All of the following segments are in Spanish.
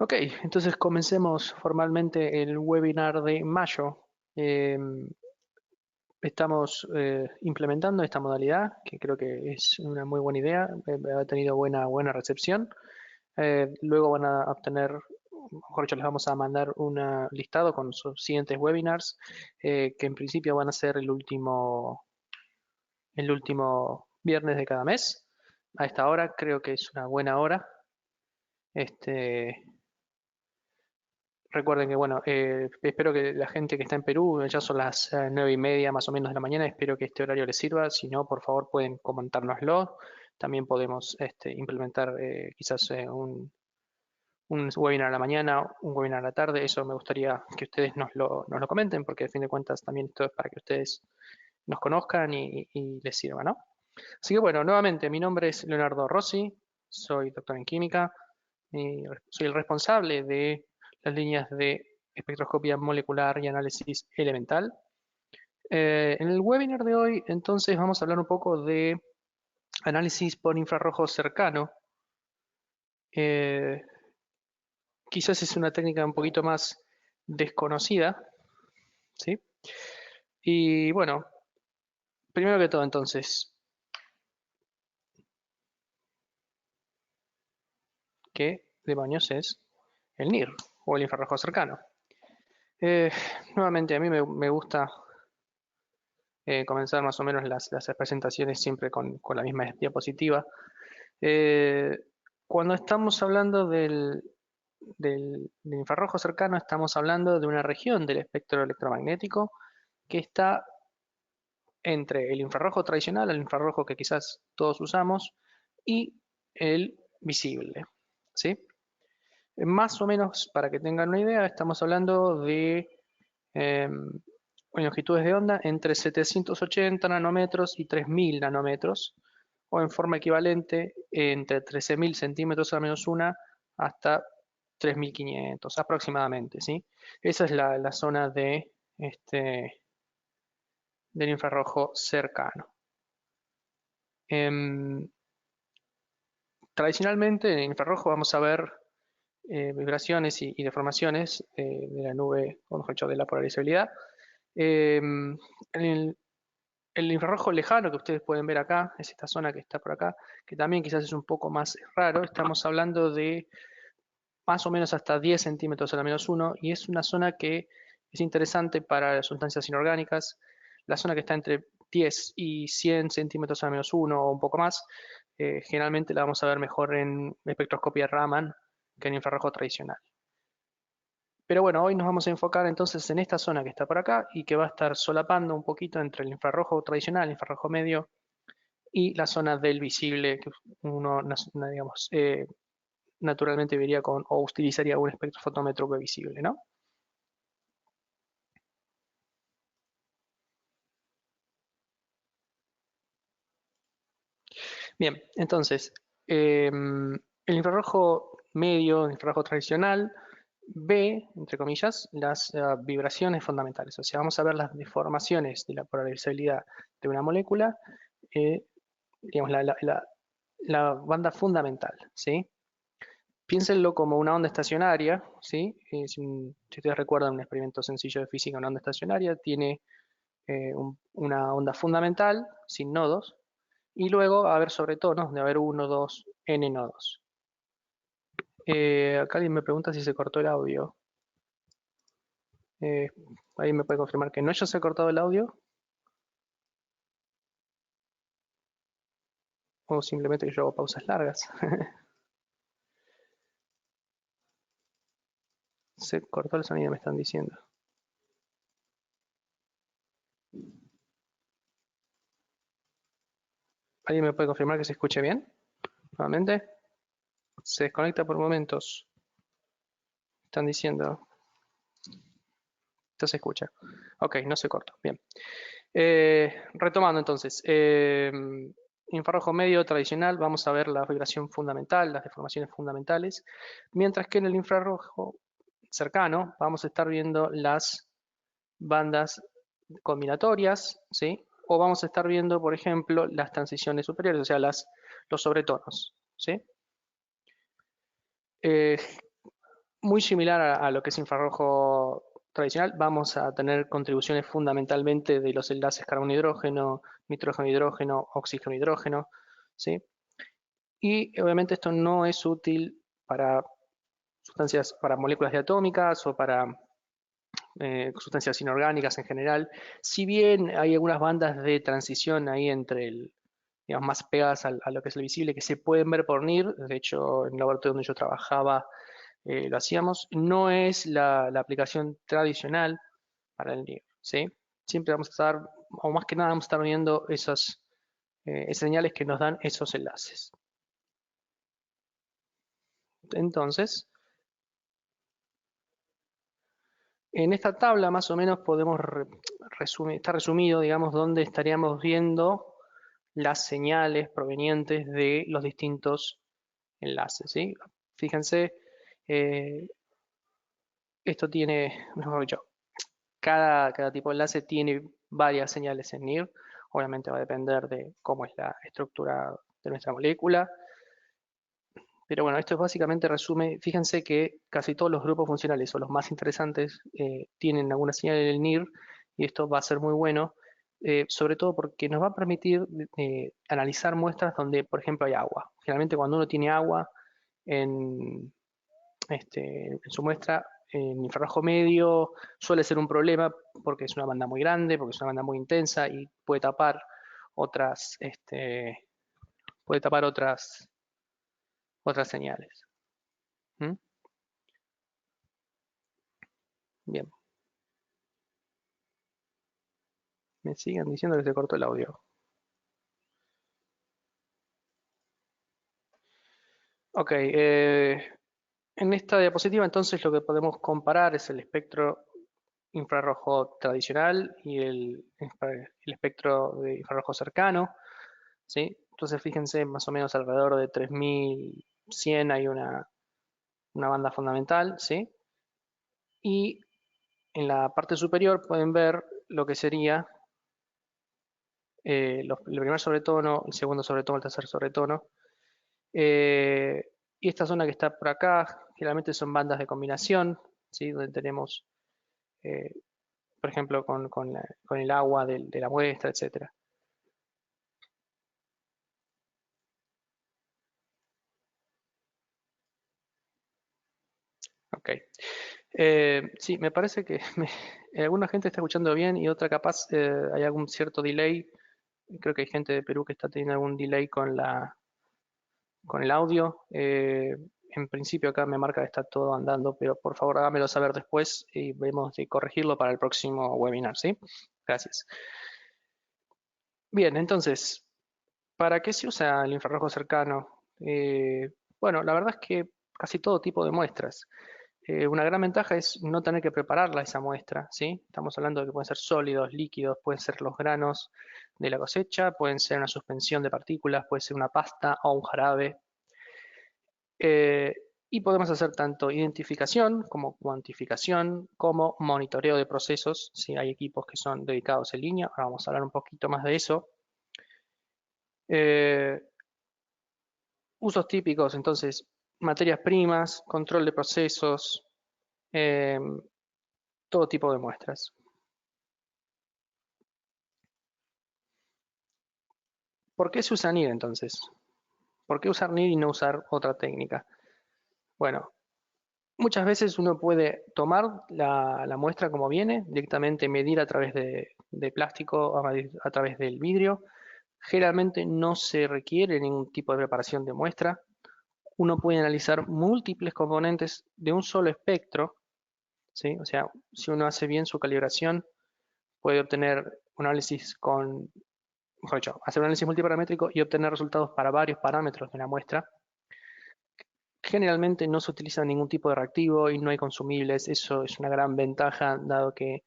Ok, entonces comencemos formalmente el webinar de mayo. Estamos implementando esta modalidad, que creo que es una muy buena idea, ha tenido buena recepción. Luego van a obtener, mejor dicho, les vamos a mandar un listado con sus siguientes webinars, que en principio van a ser el último viernes de cada mes. A esta hora creo que es una buena hora. Este, Recuerden que, bueno, espero que la gente que está en Perú, ya son las 9:30 más o menos de la mañana, espero que este horario les sirva. Si no, por favor, pueden comentárnoslo. También podemos implementar quizás un webinar a la mañana, un webinar a la tarde. Eso me gustaría que ustedes nos lo comenten, porque a fin de cuentas también esto es para que ustedes nos conozcan y les sirva, ¿no? Así que, bueno, nuevamente, mi nombre es Leonardo Rossi, soy doctor en química. Soy el responsable de las líneas de espectroscopia molecular y análisis elemental. En el webinar de hoy, entonces, vamos a hablar un poco de análisis por infrarrojo cercano. Eh, Quizás es una técnica un poquito más desconocida, ¿sí? Y bueno, primero que todo, entonces, ¿qué demonios es el NIR o el infrarrojo cercano? Eh, Nuevamente, a mí me gusta comenzar más o menos las presentaciones siempre con la misma diapositiva. Eh, Cuando estamos hablando del infrarrojo cercano, estamos hablando de una región del espectro electromagnético que está entre el infrarrojo tradicional, el infrarrojo que quizás todos usamos, y el visible, ¿sí? Más o menos, para que tengan una idea, estamos hablando de eh, longitudes de onda entre 780 nanómetros y 3000 nanómetros, o en forma equivalente entre 13.000 centímetros a la menos una hasta 3.500 aproximadamente, ¿sí? Esa es la zona del infrarrojo cercano. Em, Tradicionalmente en el infrarrojo vamos a ver vibraciones y deformaciones de la nube, o mejor dicho, de la polarizabilidad. En el infrarrojo lejano que ustedes pueden ver acá, es esta zona que está por acá, que también quizás es un poco más raro. Estamos hablando de más o menos hasta 10 centímetros a la menos uno, y es una zona que es interesante para las sustancias inorgánicas. La zona que está entre 10 y 100 centímetros a la menos uno o un poco más, generalmente la vamos a ver mejor en espectroscopia Raman que en infrarrojo tradicional. Pero bueno, hoy nos vamos a enfocar entonces en esta zona que está por acá y que va a estar solapando un poquito entre el infrarrojo tradicional, el infrarrojo medio y la zona del visible, que uno, digamos, naturalmente vería con o utilizaría un espectrofotómetro visible, ¿no? Bien, entonces, el infrarrojo medio, el infrarrojo tradicional, ve, entre comillas, las vibraciones fundamentales. O sea, vamos a ver las deformaciones de la polarizabilidad de una molécula, eh, digamos, la banda fundamental, ¿sí? Piénsenlo como una onda estacionaria, ¿sí? Si ustedes recuerdan un experimento sencillo de física, una onda estacionaria tiene una onda fundamental sin nodos, y luego va a haber sobretonos de haber uno, dos, n nodos. Acá alguien me pregunta si se cortó el audio. Eh, ¿Alguien me puede confirmar que no ya se ha cortado el audio? ¿O simplemente que yo hago pausas largas? Se cortó el sonido, me están diciendo. ¿Alguien me puede confirmar que se escuche bien? Nuevamente. Se desconecta por momentos. Están diciendo. Esto se escucha. Ok, no se cortó. Bien. Retomando entonces. Infrarrojo medio tradicional, vamos a ver la vibración fundamental, las deformaciones fundamentales, mientras que en el infrarrojo cercano vamos a estar viendo las bandas combinatorias, ¿sí? O vamos a estar viendo, por ejemplo, las transiciones superiores, o sea, los sobretonos, ¿sí? Eh, muy similar a lo que es infrarrojo tradicional. Vamos a tener contribuciones fundamentalmente de los enlaces carbono-hidrógeno, nitrógeno-hidrógeno, oxígeno-hidrógeno, ¿sí? Y obviamente esto no es útil para sustancias, para moléculas diatómicas o para sustancias inorgánicas en general. Si bien hay algunas bandas de transición ahí entre digamos, más pegadas a lo que es el visible, que se pueden ver por NIR, de hecho en el laboratorio donde yo trabajaba lo hacíamos, no es la aplicación tradicional para el NIR, ¿sí? Siempre vamos a estar, o más que nada vamos a estar viendo esas señales que nos dan esos enlaces. Entonces, en esta tabla más o menos podemos resumir, está resumido, digamos, dónde estaríamos viendo las señales provenientes de los distintos enlaces, ¿sí? Fíjense, eh, esto tiene, mejor dicho, cada tipo de enlace tiene varias señales en NIR. Obviamente va a depender de cómo es la estructura de nuestra molécula. Pero bueno, esto básicamente resume, fíjense que casi todos los grupos funcionales o los más interesantes tienen alguna señal en el NIR y esto va a ser muy bueno, sobre todo porque nos va a permitir analizar muestras donde, por ejemplo, hay agua. Generalmente cuando uno tiene agua en, en su muestra, en infrarrojo medio, suele ser un problema porque es una banda muy grande, porque es una banda muy intensa y otras, puede tapar otras señales. ¿Mm? Bien, me siguen diciendo que se cortó el audio. Ok, en esta diapositiva entonces lo que podemos comparar es el espectro infrarrojo tradicional y el espectro de infrarrojo cercano, ¿sí? Entonces fíjense, más o menos alrededor de 3100 hay una banda fundamental, ¿sí? Y en la parte superior pueden ver lo que sería el primer sobretono, el segundo sobretono, el tercer sobretono. Eh, y esta zona que está por acá, generalmente son bandas de combinación, ¿sí? Donde tenemos, eh, por ejemplo, con el agua de la muestra, etcétera. Ok. Sí, me parece que alguna gente está escuchando bien y otra capaz hay algún cierto delay. Creo que hay gente de Perú que está teniendo algún delay con el audio. En principio acá me marca que está todo andando, pero por favor hágamelo saber después y vemos de corregirlo para el próximo webinar, ¿sí? Gracias. Bien, entonces, ¿para qué se usa el infrarrojo cercano? Bueno, la verdad es que casi todo tipo de muestras. Una gran ventaja es no tener que prepararla esa muestra, ¿sí? Estamos hablando de que pueden ser sólidos, líquidos, pueden ser los granos de la cosecha, pueden ser una suspensión de partículas, puede ser una pasta o un jarabe. Eh, y podemos hacer tanto identificación como cuantificación, como monitoreo de procesos, si hay equipos que son dedicados en línea. Ahora vamos a hablar un poquito más de eso. Eh, Usos típicos, entonces, materias primas, control de procesos, eh, todo tipo de muestras. ¿Por qué se usa NIR entonces? ¿Por qué usar NIR y no usar otra técnica? Bueno, muchas veces uno puede tomar la muestra como viene, directamente medir a través de plástico, a través del vidrio. Generalmente no se requiere ningún tipo de preparación de muestra. Uno puede analizar múltiples componentes de un solo espectro, ¿sí? O sea, si uno hace bien su calibración, puede obtener un análisis mejor dicho, hacer un análisis multiparamétrico y obtener resultados para varios parámetros de la muestra. Generalmente no se utiliza ningún tipo de reactivo y no hay consumibles. Eso es una gran ventaja, dado que,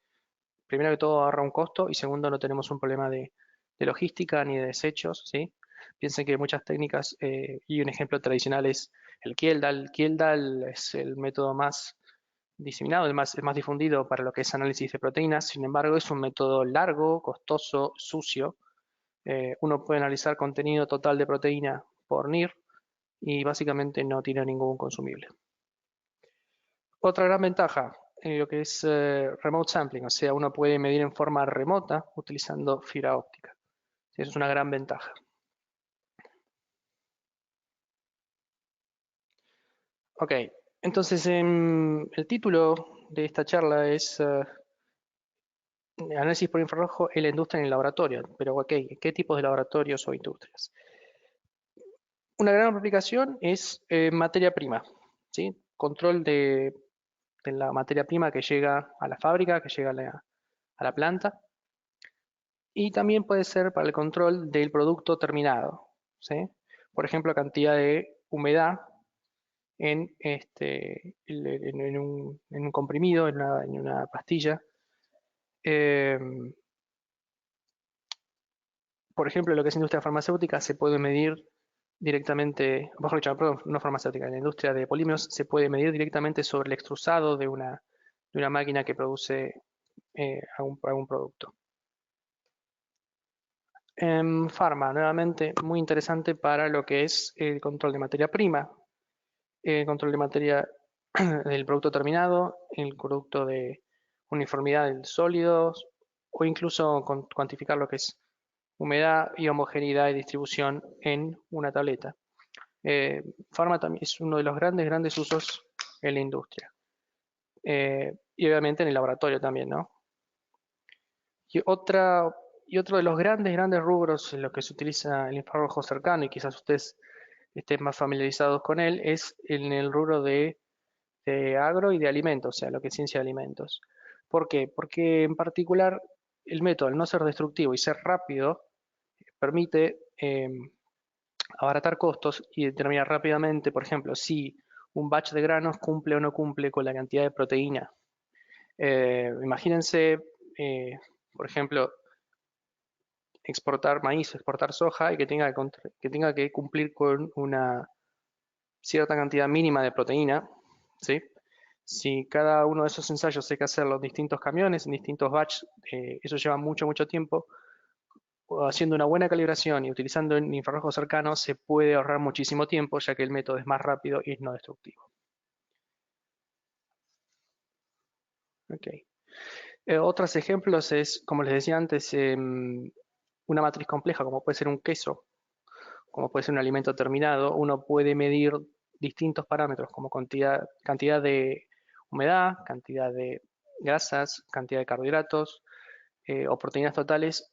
primero que todo, ahorra un costo y segundo, no tenemos un problema de logística ni de desechos, ¿sí? Piensen que muchas técnicas, y un ejemplo tradicional es el Kieldal. El Kieldal es el método más diseminado, el más difundido para lo que es análisis de proteínas. Sin embargo, es un método largo, costoso, sucio. Uno puede analizar contenido total de proteína por NIR y básicamente no tiene ningún consumible. Otra gran ventaja en lo que es remote sampling, o sea, uno puede medir en forma remota utilizando fibra óptica. Eso es una gran ventaja. Ok, entonces el título de esta charla es Análisis por infrarrojo en la industria en el laboratorio. Pero ok, ¿qué tipos de laboratorios o industrias? Una gran aplicación es materia prima, ¿sí? Control de la materia prima que llega a la fábrica, que llega a la planta. Y también puede ser para el control del producto terminado, ¿sí? Por ejemplo, cantidad de humedad en un comprimido, en una pastilla. Eh, por ejemplo, lo que es industria farmacéutica se puede medir directamente, mejor dicho, perdón, no farmacéutica, en la industria de polímeros se puede medir directamente sobre el extrusado de una máquina que produce algún producto. Pharma, nuevamente, muy interesante para lo que es el control de materia prima, el control de materia del producto terminado, el producto de uniformidad de sólidos o incluso cuantificar lo que es humedad y homogeneidad y distribución en una tableta. Eh, Pharma también es uno de los grandes, grandes usos en la industria. Y obviamente en el laboratorio también, ¿no? Y, otra, y otro de los grandes, grandes rubros en los que se utiliza el infrarrojo cercano, y quizás ustedes estén más familiarizados con él, es en el rubro de agro y de alimentos, o sea, lo que es ciencia de alimentos. ¿Por qué? Porque en particular el método, al no ser destructivo y ser rápido, permite abaratar costos y determinar rápidamente, por ejemplo, si un batch de granos cumple o no cumple con la cantidad de proteína. Imagínense, eh, por ejemplo, exportar maíz, exportar soja y que tenga que cumplir con una cierta cantidad mínima de proteína, ¿sí? Si cada uno de esos ensayos hay que hacerlo en distintos camiones, en distintos batches, eso lleva mucho, mucho tiempo. Haciendo una buena calibración y utilizando el infrarrojo cercano se puede ahorrar muchísimo tiempo, ya que el método es más rápido y es no destructivo. Okay. Otros ejemplos es, como les decía antes, una matriz compleja, como puede ser un queso, como puede ser un alimento terminado. Uno puede medir distintos parámetros, como cantidad de humedad, cantidad de grasas, cantidad de carbohidratos o proteínas totales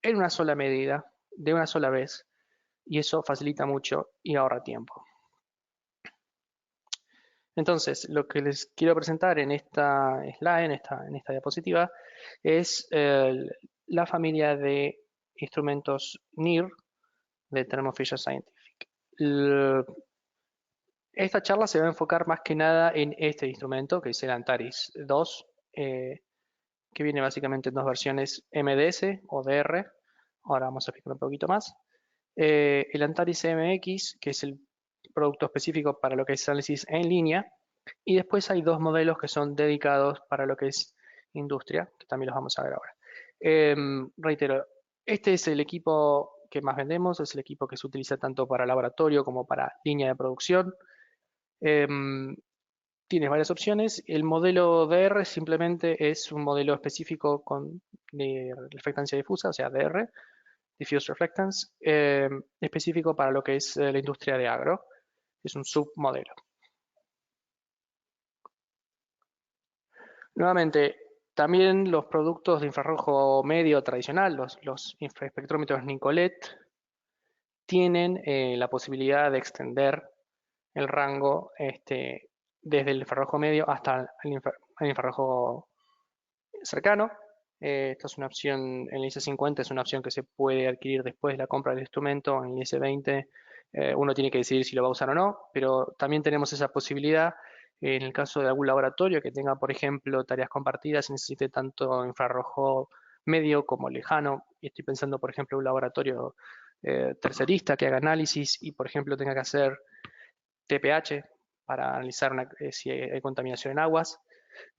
en una sola medida, de una sola vez, y eso facilita mucho y ahorra tiempo. Entonces, lo que les quiero presentar en esta slide, en esta diapositiva, es la familia de instrumentos NIR de Thermo Fisher Scientific. Esta charla se va a enfocar más que nada en este instrumento, que es el Antares 2, que viene básicamente en dos versiones MDS o DR. Ahora vamos a explicar un poquito más. El Antares MX, que es el producto específico para lo que es análisis en línea, y después hay dos modelos que son dedicados para lo que es industria, que también los vamos a ver ahora. Reitero, este es el equipo que más vendemos, es el equipo que se utiliza tanto para laboratorio como para línea de producción. Tienes varias opciones. El modelo DR simplemente es un modelo específico de reflectancia difusa, o sea, DR, Diffuse Reflectance, específico para lo que es la industria de agro. Es un submodelo. Nuevamente, también los productos de infrarrojo medio tradicional, los espectrómetros Nicolet, tienen la posibilidad de extender el rango desde el infrarrojo medio hasta el infrarrojo cercano. Esta es una opción en el IC50, es una opción que se puede adquirir después de la compra del instrumento. En el IC20 uno tiene que decidir si lo va a usar o no, pero también tenemos esa posibilidad en el caso de algún laboratorio que tenga, por ejemplo, tareas compartidas y necesite tanto infrarrojo medio como lejano. Y estoy pensando, por ejemplo, en un laboratorio tercerista que haga análisis y, por ejemplo, tenga que hacer TPH para analizar si hay contaminación en aguas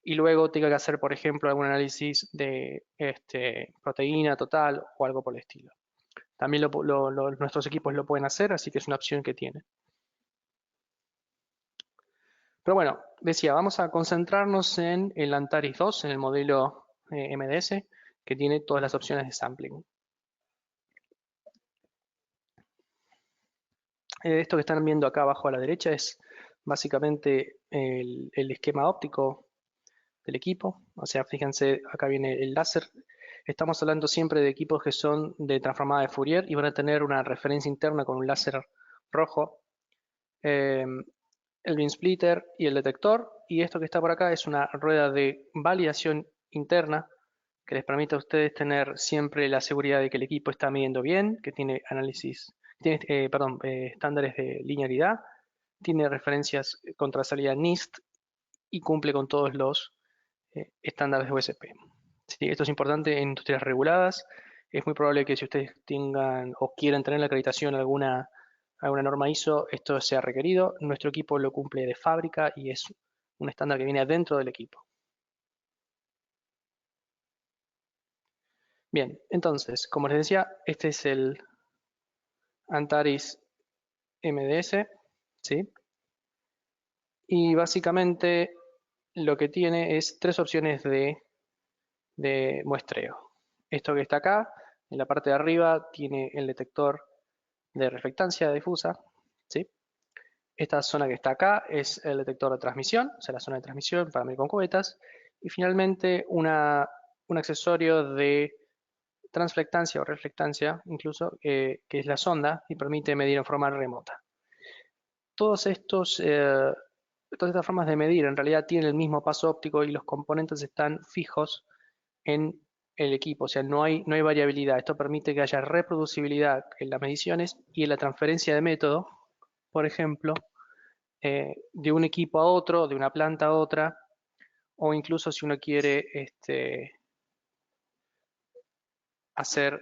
y luego tenga que hacer, por ejemplo, algún análisis de proteína total o algo por el estilo. También nuestros equipos lo pueden hacer, así que es una opción que tienen. Pero bueno, decía, vamos a concentrarnos en el Antares 2, en el modelo MDS, que tiene todas las opciones de sampling. Esto que están viendo acá abajo a la derecha es básicamente el esquema óptico del equipo. O sea, fíjense, acá viene el láser. Estamos hablando siempre de equipos que son de transformada de Fourier y van a tener una referencia interna con un láser rojo, el beam splitter y el detector. Y esto que está por acá es una rueda de validación interna que les permite a ustedes tener siempre la seguridad de que el equipo está midiendo bien, que tiene estándares de linealidad, tiene referencias contra salida NIST y cumple con todos los estándares de USP. Sí, esto es importante en industrias reguladas. Es muy probable que si ustedes tengan o quieran tener la acreditación alguna norma ISO, esto sea requerido. Nuestro equipo lo cumple de fábrica y es un estándar que viene adentro del equipo. Bien, entonces, como les decía, este es el Antares MDS, ¿sí? Y básicamente lo que tiene es tres opciones de muestreo. Esto que está acá, en la parte de arriba, tiene el detector de reflectancia difusa, ¿sí? Esta zona que está acá es el detector de transmisión, o sea, la zona de transmisión para medir con cubetas. Y finalmente un accesorio de transflectancia o reflectancia, incluso, que es la sonda y permite medir en forma remota. Todos todas estas formas de medir en realidad tienen el mismo paso óptico y los componentes están fijos en el equipo, o sea, no hay variabilidad. Esto permite que haya reproducibilidad en las mediciones y en la transferencia de método, por ejemplo, de un equipo a otro, de una planta a otra, o incluso si uno quiere hacer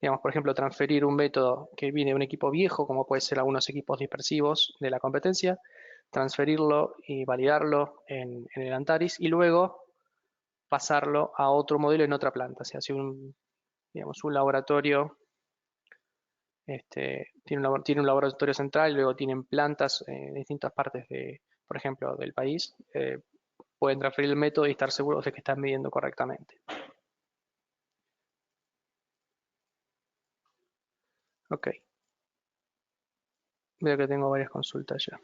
digamos, por ejemplo, transferir un método que viene de un equipo viejo, como puede ser algunos equipos dispersivos de la competencia, transferirlo y validarlo en el Antares y luego pasarlo a otro modelo en otra planta. O sea, si digamos, un laboratorio tiene un laboratorio central y luego tienen plantas en distintas partes por ejemplo, del país, pueden transferir el método y estar seguros de que están midiendo correctamente. Ok, veo que tengo varias consultas ya.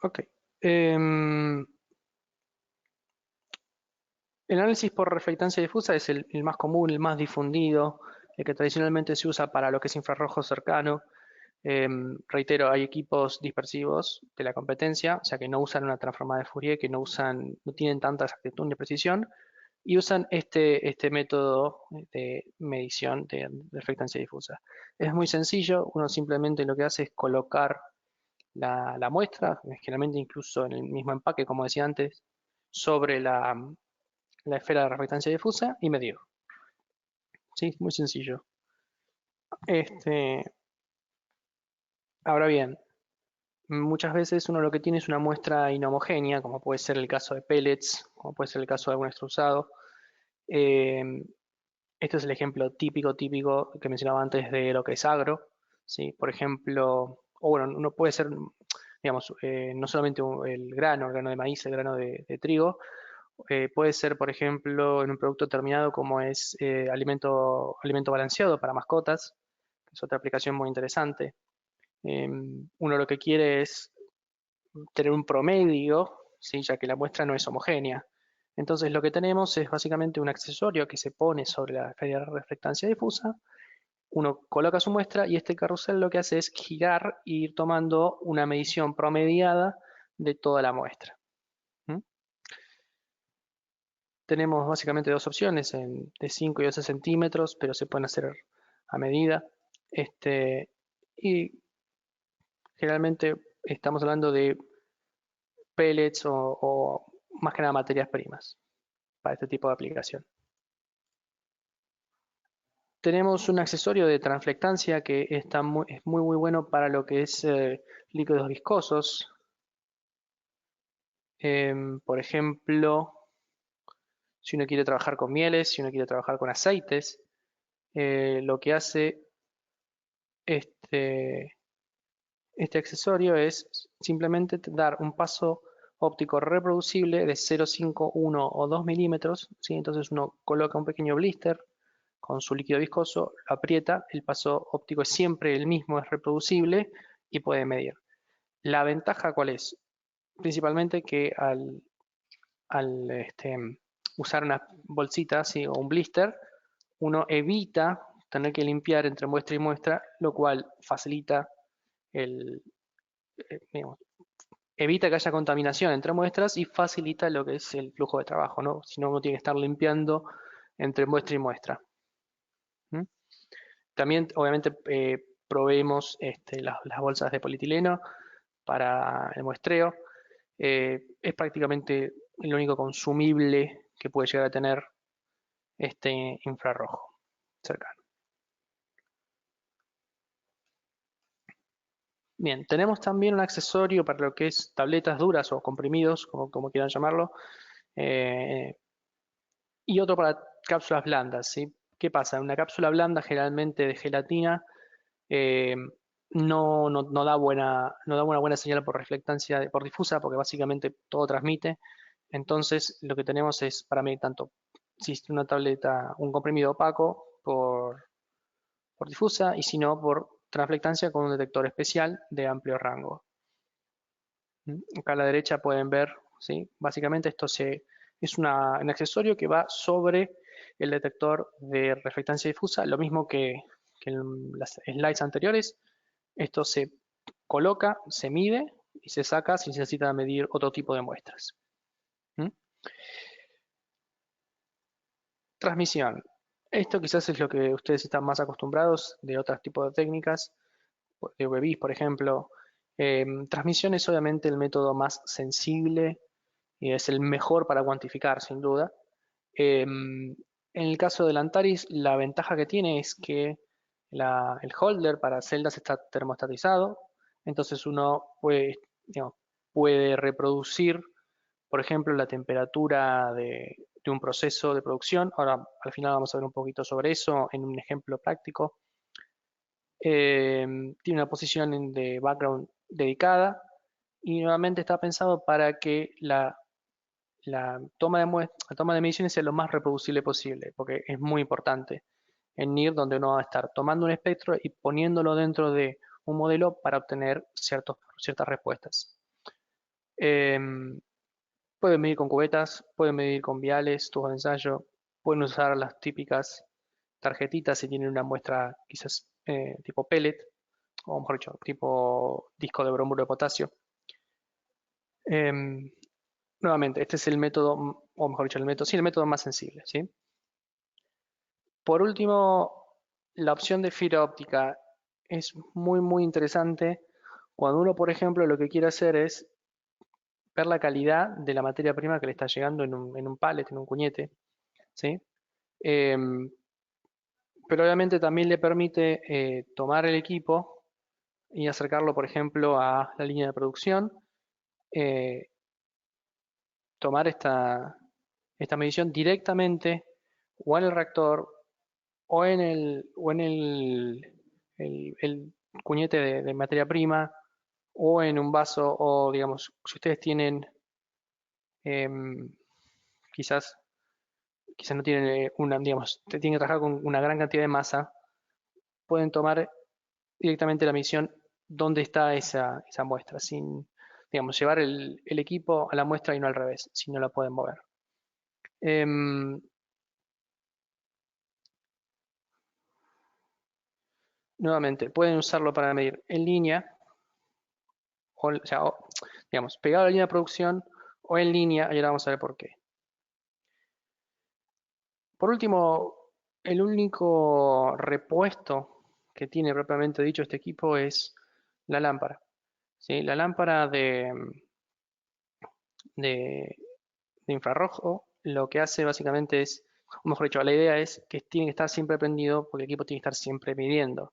Ok. Em, el análisis por reflectancia difusa es el más común, el más difundido, el que tradicionalmente se usa para lo que es infrarrojo cercano. Reitero, hay equipos dispersivos de la competencia, o sea que no usan una transformada de Fourier, que no tienen tanta exactitud ni precisión, y usan este método de medición de reflectancia difusa. Es muy sencillo, uno simplemente lo que hace es colocar la muestra, generalmente incluso en el mismo empaque, como decía antes, sobre la esfera de reflectancia difusa y medir. ¿Sí? Muy sencillo. Este, ahora bien, muchas veces uno lo que tiene es una muestra inhomogénea, como puede ser el caso de pellets, como puede ser el caso de algún extrusado. Eh, este es el ejemplo típico que mencionaba antes de lo que es agro. ¿Sí? Por ejemplo, o bueno, uno puede ser, digamos, no solamente el grano de maíz, el grano de trigo, puede ser, por ejemplo, en un producto terminado como es alimento balanceado para mascotas, que es otra aplicación muy interesante. Uno lo que quiere es tener un promedio, ¿sí? Ya que la muestra no es homogénea. Entonces lo que tenemos es básicamente un accesorio que se pone sobre la esfera de reflectancia difusa. Uno coloca su muestra y este carrusel lo que hace es girar e ir tomando una medición promediada de toda la muestra. ¿Mm? Tenemos básicamente dos opciones de 5 y 12 centímetros, pero se pueden hacer a medida. Y generalmente estamos hablando de pellets o más que nada materias primas para este tipo de aplicación. Tenemos un accesorio de transflectancia que es muy bueno para lo que es líquidos viscosos. Por ejemplo, si uno quiere trabajar con mieles, si uno quiere trabajar con aceites, lo que hace este, este accesorio es simplemente dar un paso óptico reproducible de 0,5, 1 o 2 milímetros, ¿sí? Entonces uno coloca un pequeño blister con su líquido viscoso, lo aprieta, el paso óptico es siempre el mismo, es reproducible y puede medir. ¿La ventaja cuál es? Principalmente que al usar una bolsita, ¿sí? O un blister, uno evita tener que limpiar entre muestra y muestra, lo cual facilita el, digamos, evita que haya contaminación entre muestras y facilita lo que es el flujo de trabajo, ¿no? Si no, uno tiene que estar limpiando entre muestra y muestra. ¿Mm? También, obviamente, proveemos las bolsas de polietileno para el muestreo. Es prácticamente el único consumible que puede llegar a tener este infrarrojo cercano. Bien, tenemos también un accesorio para lo que es tabletas duras o comprimidos, como quieran llamarlo, eh, y otro para cápsulas blandas, ¿sí? ¿Qué pasa? Una cápsula blanda, generalmente de gelatina, eh, no da una buena señal por reflectancia, por difusa, porque básicamente todo transmite. Entonces, lo que tenemos es para medir tanto si es una tableta, un comprimido opaco por difusa y si no por transflectancia con un detector especial de amplio rango. Acá a la derecha pueden ver, ¿sí? Básicamente es un accesorio que va sobre el detector de reflectancia difusa, lo mismo que en las slides anteriores. Esto se coloca, se mide y se saca si se necesita medir otro tipo de muestras. ¿Mm? Transmisión. Esto quizás es lo que ustedes están más acostumbrados de otros tipos de técnicas, de UV-Vis, por ejemplo. Transmisión es obviamente el método más sensible y es el mejor para cuantificar, sin duda. En el caso del Antares, la ventaja que tiene es que el holder para celdas está termostatizado, entonces uno puede, digamos, puede reproducir, por ejemplo, la temperatura de un proceso de producción. Ahora, al final vamos a ver un poquito sobre eso en un ejemplo práctico. Tiene una posición de background dedicada y nuevamente está pensado para que la toma de mediciones sea lo más reproducible posible, porque es muy importante en NIR donde uno va a estar tomando un espectro y poniéndolo dentro de un modelo para obtener ciertas respuestas. Em, Pueden medir con cubetas, pueden medir con viales, tubos de ensayo, pueden usar las típicas tarjetitas si tienen una muestra quizás tipo pellet, o mejor dicho, tipo disco de bromuro de potasio. Em, Nuevamente, este es el método, o mejor dicho, el método más sensible, ¿sí? Por último, la opción de fibra óptica es muy interesante cuando uno, por ejemplo, lo que quiere hacer es ver la calidad de la materia prima que le está llegando en un pallet, en un cuñete, ¿sí? Em, pero obviamente también le permite tomar el equipo y acercarlo, por ejemplo, a la línea de producción, eh, tomar esta medición directamente o en el reactor o en el cuñete de materia prima o en un vaso o digamos, si ustedes tienen em, quizás, quizás no tienen digamos, tienen que trabajar con una gran cantidad de masa, pueden tomar directamente la medición dónde está esa muestra, sin, digamos, llevar el equipo a la muestra y no al revés, si no la pueden mover. Em, Nuevamente, pueden usarlo para medir en línea, o sea, digamos, pegado a la línea de producción o en línea, y ahora vamos a ver por qué. Por último, el único repuesto que tiene propiamente dicho este equipo es la lámpara. ¿Sí? La lámpara de, de infrarrojo lo que hace básicamente es, o mejor dicho, la idea es que tiene que estar siempre prendido porque el equipo tiene que estar siempre midiendo.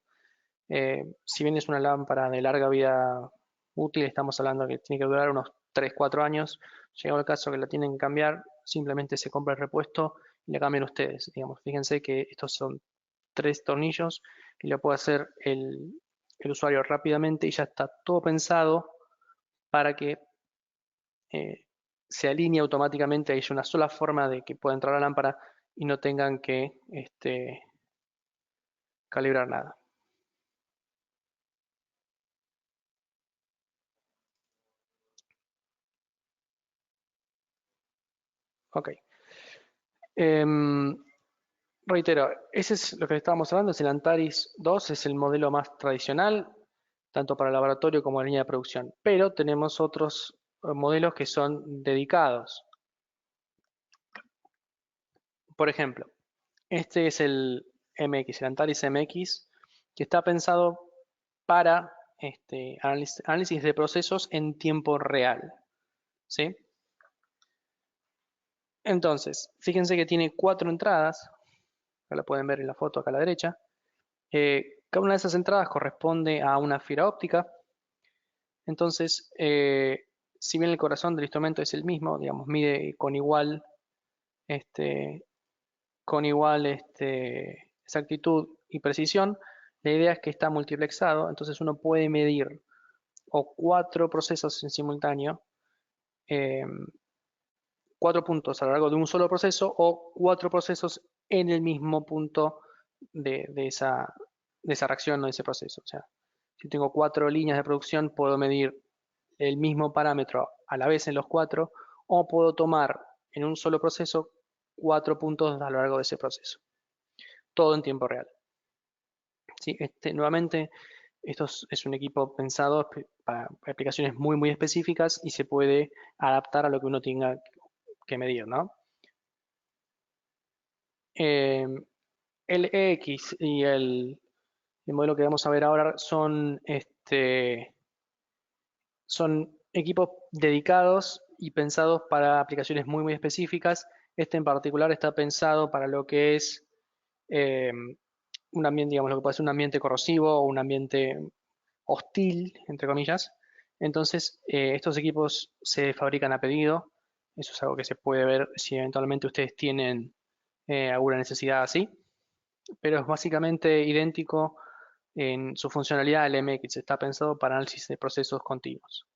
Si bien es una lámpara de larga vida útil, estamos hablando que tiene que durar unos 3-4 años, llegado el caso que la tienen que cambiar, simplemente se compra el repuesto y la cambian ustedes. Digamos, fíjense que estos son 3 tornillos y lo puede hacer el usuario rápidamente y ya está todo pensado para que se alinee automáticamente. Hay una sola forma de que pueda entrar la lámpara y no tengan que calibrar nada. Ok. Reitero, ese es lo que estábamos hablando, es el Antares 2, es el modelo más tradicional, tanto para laboratorio como línea de producción. Pero tenemos otros modelos que son dedicados. Por ejemplo, este es el MX, el Antares MX, que está pensado para análisis de procesos en tiempo real. ¿Sí? Entonces, fíjense que tiene 4 entradas, que la pueden ver en la foto acá a la derecha. Cada una de esas entradas corresponde a una fibra óptica. Entonces, si bien el corazón del instrumento es el mismo, digamos, mide este, con igual exactitud y precisión, la idea es que está multiplexado, entonces uno puede medir o 4 procesos en simultáneo, eh, 4 puntos a lo largo de un solo proceso o 4 procesos en el mismo punto de esa reacción o de ese proceso. O sea, si tengo 4 líneas de producción, puedo medir el mismo parámetro a la vez en los 4, o puedo tomar en un solo proceso 4 puntos a lo largo de ese proceso. Todo en tiempo real. ¿Sí? Nuevamente, esto es un equipo pensado para aplicaciones muy específicas y se puede adaptar a lo que uno tenga que medir, ¿no? El EX y el modelo que vamos a ver ahora son equipos dedicados y pensados para aplicaciones muy específicas. Este en particular está pensado para lo que es eh, un ambiente, digamos, lo que puede ser un ambiente corrosivo o un ambiente hostil, entre comillas. Entonces, estos equipos se fabrican a pedido. Eso es algo que se puede ver si eventualmente ustedes tienen alguna necesidad así. Pero es básicamente idéntico en su funcionalidad al MX. Está pensado para análisis de procesos continuos.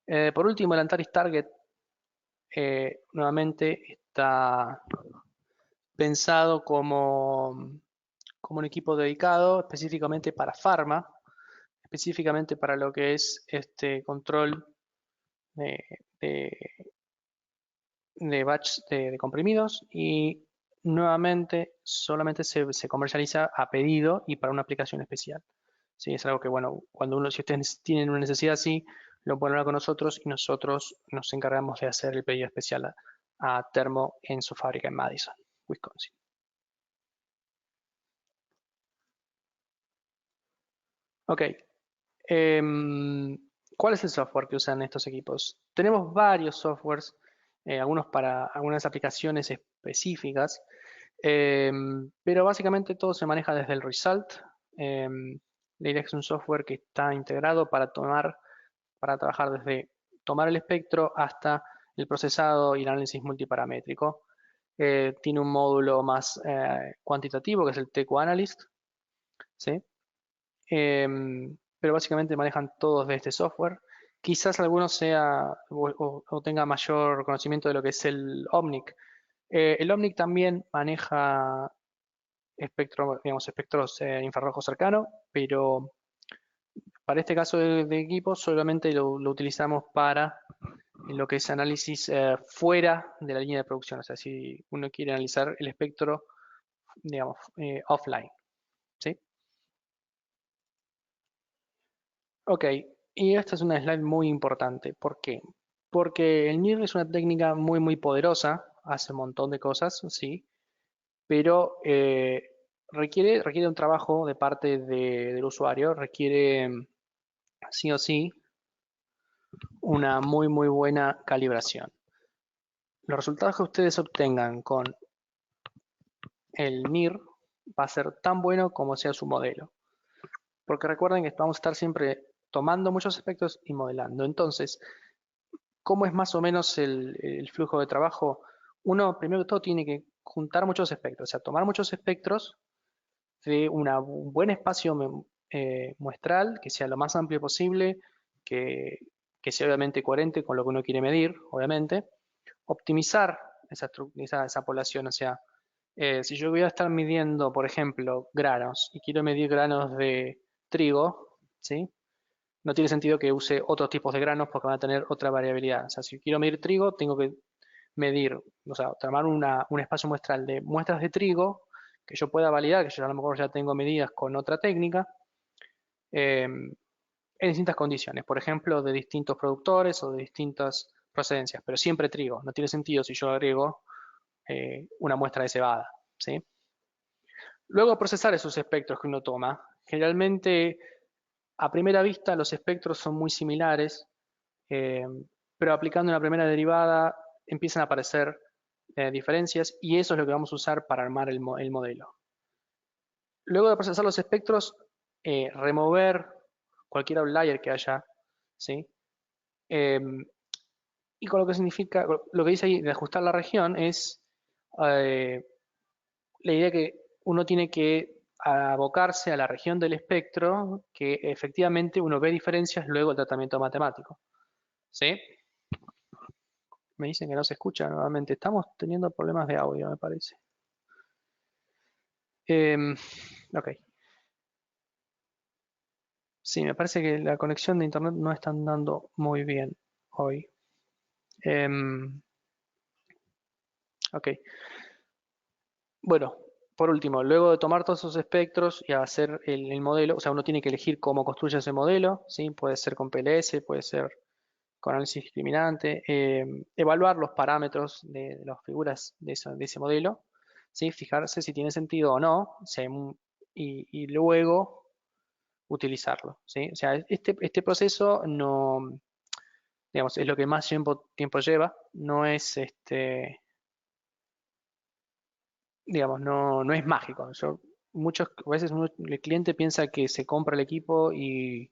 Por último, el Antares Target nuevamente está pensado como un equipo dedicado específicamente para pharma, específicamente para lo que es este control de, de, de batch de comprimidos y nuevamente solamente se comercializa a pedido y para una aplicación especial. Sí, es algo que, bueno, si ustedes tienen una necesidad así, lo pueden hablar con nosotros y nosotros nos encargamos de hacer el pedido especial a Thermo en su fábrica en Madison, Wisconsin. Ok, ¿cuál es el software que usan estos equipos? Tenemos varios softwares, algunos para algunas aplicaciones específicas, pero básicamente todo se maneja desde el Result. La idea es que es un software que está integrado para trabajar desde tomar el espectro hasta el procesado y el análisis multiparamétrico. Tiene un módulo más cuantitativo que es el TQ Analyst, ¿sí? Pero básicamente manejan todos de este software. Quizás algunos o tenga mayor conocimiento de lo que es el Omnic. El Omnic también maneja espectros infrarrojos cercanos, pero para este caso de equipo solamente lo utilizamos para lo que es análisis fuera de la línea de producción. O sea, si uno quiere analizar el espectro, digamos, offline. ¿Sí? Ok, y esta es una slide muy importante. ¿Por qué? Porque el NIR es una técnica muy poderosa, hace un montón de cosas, sí, pero requiere un trabajo de parte del usuario, requiere sí o sí una muy buena calibración. Los resultados que ustedes obtengan con el NIR va a ser tan bueno como sea su modelo. Porque recuerden que vamos a estar siempre tomando muchos aspectos y modelando. Entonces, ¿cómo es más o menos el flujo de trabajo? Uno, primero que todo, tiene que juntar muchos espectros, o sea, tomar muchos espectros de un buen espacio muestral, que sea lo más amplio posible, que, que sea obviamente coherente con lo que uno quiere medir, obviamente, optimizar esa población, o sea, si yo voy a estar midiendo, por ejemplo, granos y quiero medir granos de trigo, ¿sí? No tiene sentido que use otros tipos de granos porque van a tener otra variabilidad. O sea, si quiero medir trigo, tengo que medir, o sea, tomar un espacio muestral de muestras de trigo que yo pueda validar, que yo a lo mejor ya tengo medidas con otra técnica, en distintas condiciones, por ejemplo, de distintos productores o de distintas procedencias, pero siempre trigo. No tiene sentido si yo agrego una muestra de cebada, ¿sí? Luego de procesar esos espectros que uno toma, generalmente a primera vista los espectros son muy similares, eh, pero aplicando una primera derivada empiezan a aparecer diferencias y eso es lo que vamos a usar para armar el modelo. Luego de procesar los espectros, remover cualquier outlier que haya, ¿sí? Eh, y con lo que significa, lo que dice ahí de ajustar la región es eh, la idea que uno tiene que abocarse a la región del espectro que efectivamente uno ve diferencias luego del tratamiento matemático. ¿Sí? Me dicen que no se escucha nuevamente. Estamos teniendo problemas de audio, me parece. Ok. Sí, me parece que la conexión de internet no está andando muy bien hoy. Em, ok. Bueno, por último, luego de tomar todos esos espectros y hacer el modelo, o sea, uno tiene que elegir cómo construye ese modelo, ¿sí? Puede ser con PLS, puede ser con análisis discriminante, evaluar los parámetros de las figuras de ese modelo, ¿sí? Fijarse si tiene sentido o no, y luego utilizarlo, ¿sí? O sea, este proceso no, digamos, es lo que más tiempo lleva, no es digamos, no es mágico. Muchas veces el cliente piensa que se compra el equipo y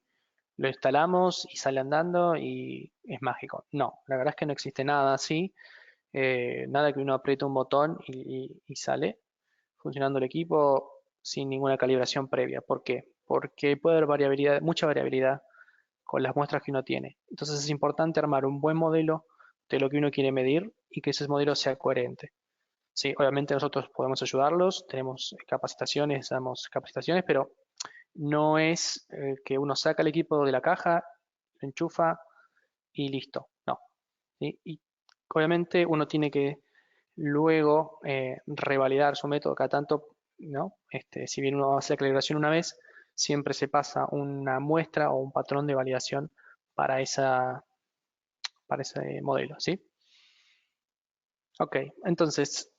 lo instalamos y sale andando y es mágico. No, la verdad es que no existe nada así. Nada que uno apriete un botón y sale funcionando el equipo sin ninguna calibración previa. ¿Por qué? Porque puede haber variabilidad, mucha variabilidad con las muestras que uno tiene. Entonces es importante armar un buen modelo de lo que uno quiere medir y que ese modelo sea coherente. Sí, obviamente nosotros podemos ayudarlos, tenemos capacitaciones, damos capacitaciones, pero no es que uno saca el equipo de la caja, lo enchufa y listo. No. ¿Sí? Y obviamente uno tiene que luego revalidar su método cada tanto, ¿no? Si bien uno hace la calibración una vez, siempre se pasa una muestra o un patrón de validación para para ese modelo, ¿sí? Ok, entonces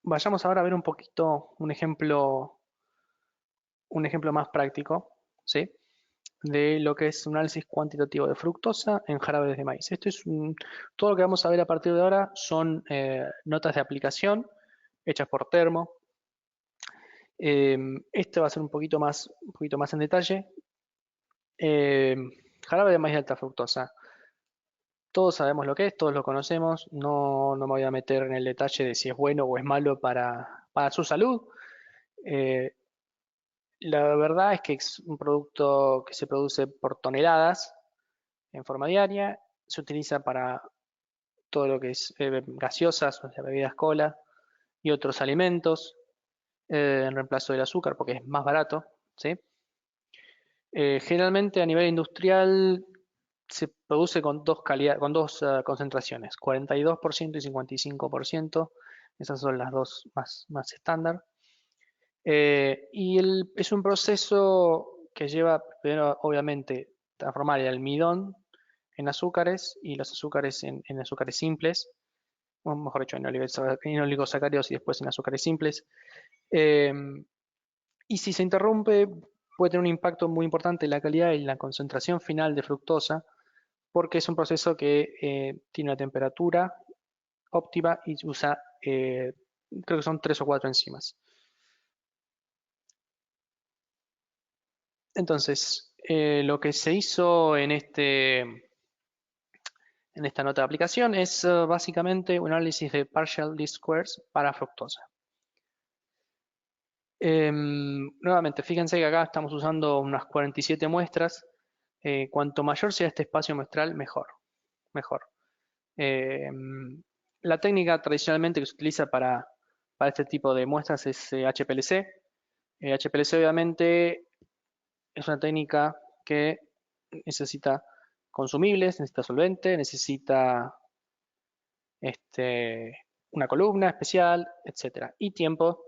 vayamos ahora a ver un poquito un ejemplo más práctico, ¿sí? De lo que es un análisis cuantitativo de fructosa en jarabes de maíz. Todo lo que vamos a ver a partir de ahora son notas de aplicación hechas por Termo. Este va a ser un poquito más en detalle. Eh, Jarabe de maíz de alta fructosa. Todos sabemos lo que es, todos lo conocemos. No me voy a meter en el detalle de si es bueno o es malo para su salud. Eh, la verdad es que es un producto que se produce por toneladas en forma diaria. Se utiliza para todo lo que es gaseosas, o sea, bebidas cola y otros alimentos en reemplazo del azúcar porque es más barato, ¿sí? Generalmente a nivel industrial se produce con con dos concentraciones, 42% y 55%. Esas son las dos más estándar. Es un proceso que lleva, primero, obviamente, transformar el almidón en azúcares y los azúcares en azúcares simples, o mejor dicho, en oligosacáridos y después en azúcares simples. Eh, y si se interrumpe, puede tener un impacto muy importante en la calidad y la concentración final de fructosa, porque es un proceso que tiene una temperatura óptima y usa, creo que son 3 o 4 enzimas. Entonces, lo que se hizo en esta nota de aplicación es básicamente un análisis de partial least squares para fructosa. Nuevamente, fíjense que acá estamos usando unas 47 muestras. Cuanto mayor sea este espacio muestral, mejor. La técnica tradicionalmente que se utiliza para este tipo de muestras es HPLC. HPLC obviamente es una técnica que necesita consumibles, necesita solvente, necesita una columna especial, etcétera, y tiempo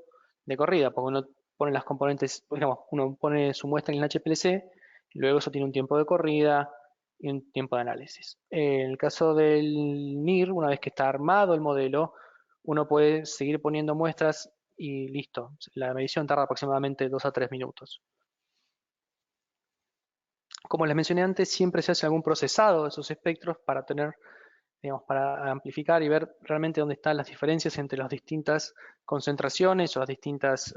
de corrida, porque uno pone las componentes, digamos, uno pone su muestra en el HPLC, y luego eso tiene un tiempo de corrida y un tiempo de análisis. En el caso del NIR, una vez que está armado el modelo, uno puede seguir poniendo muestras y listo. La medición tarda aproximadamente 2 a 3 minutos. Como les mencioné antes, siempre se hace algún procesado de esos espectros para tener, digamos, para amplificar y ver realmente dónde están las diferencias entre las distintas concentraciones o las distintas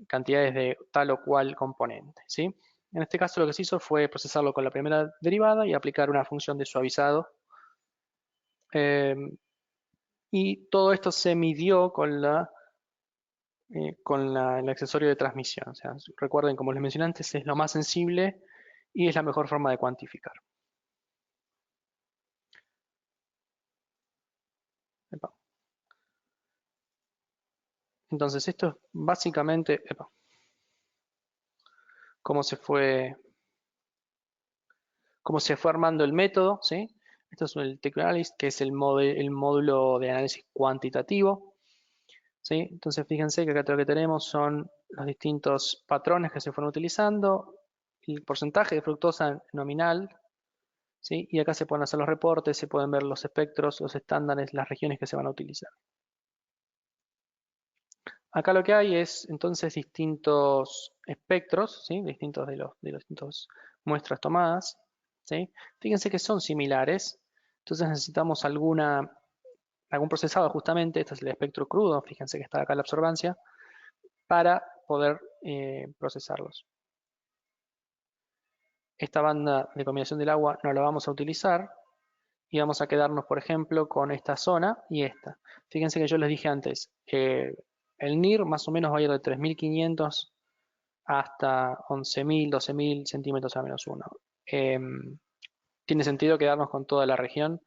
cantidades de tal o cual componente, ¿sí? En este caso lo que se hizo fue procesarlo con la primera derivada y aplicar una función de suavizado. Y todo esto se midió con el accesorio de transmisión. O sea, recuerden, como les mencioné antes, es lo más sensible y es la mejor forma de cuantificar. Entonces, esto es básicamente cómo se fue armando el método, ¿sí? Esto es el TQ-Analyst, que es el módulo de análisis cuantitativo, ¿sí? Entonces, fíjense que acá lo que tenemos son los distintos patrones que se fueron utilizando, el porcentaje de fructosa nominal, ¿sí? Y acá se pueden hacer los reportes, se pueden ver los espectros, los estándares, las regiones que se van a utilizar. Acá lo que hay es entonces distintos espectros, ¿sí? Distintos de los distintos muestras tomadas, ¿sí? Fíjense que son similares, entonces necesitamos algún procesado justamente, este es el espectro crudo, fíjense que está acá la absorbancia, para poder procesarlos. Esta banda de combinación del agua no la vamos a utilizar y vamos a quedarnos, por ejemplo, con esta zona y esta. Fíjense que yo les dije antes, el NIR más o menos va a ir de 3500 hasta 11.000, 12.000 centímetros a menos 1. ¿Tiene sentido quedarnos con toda la región?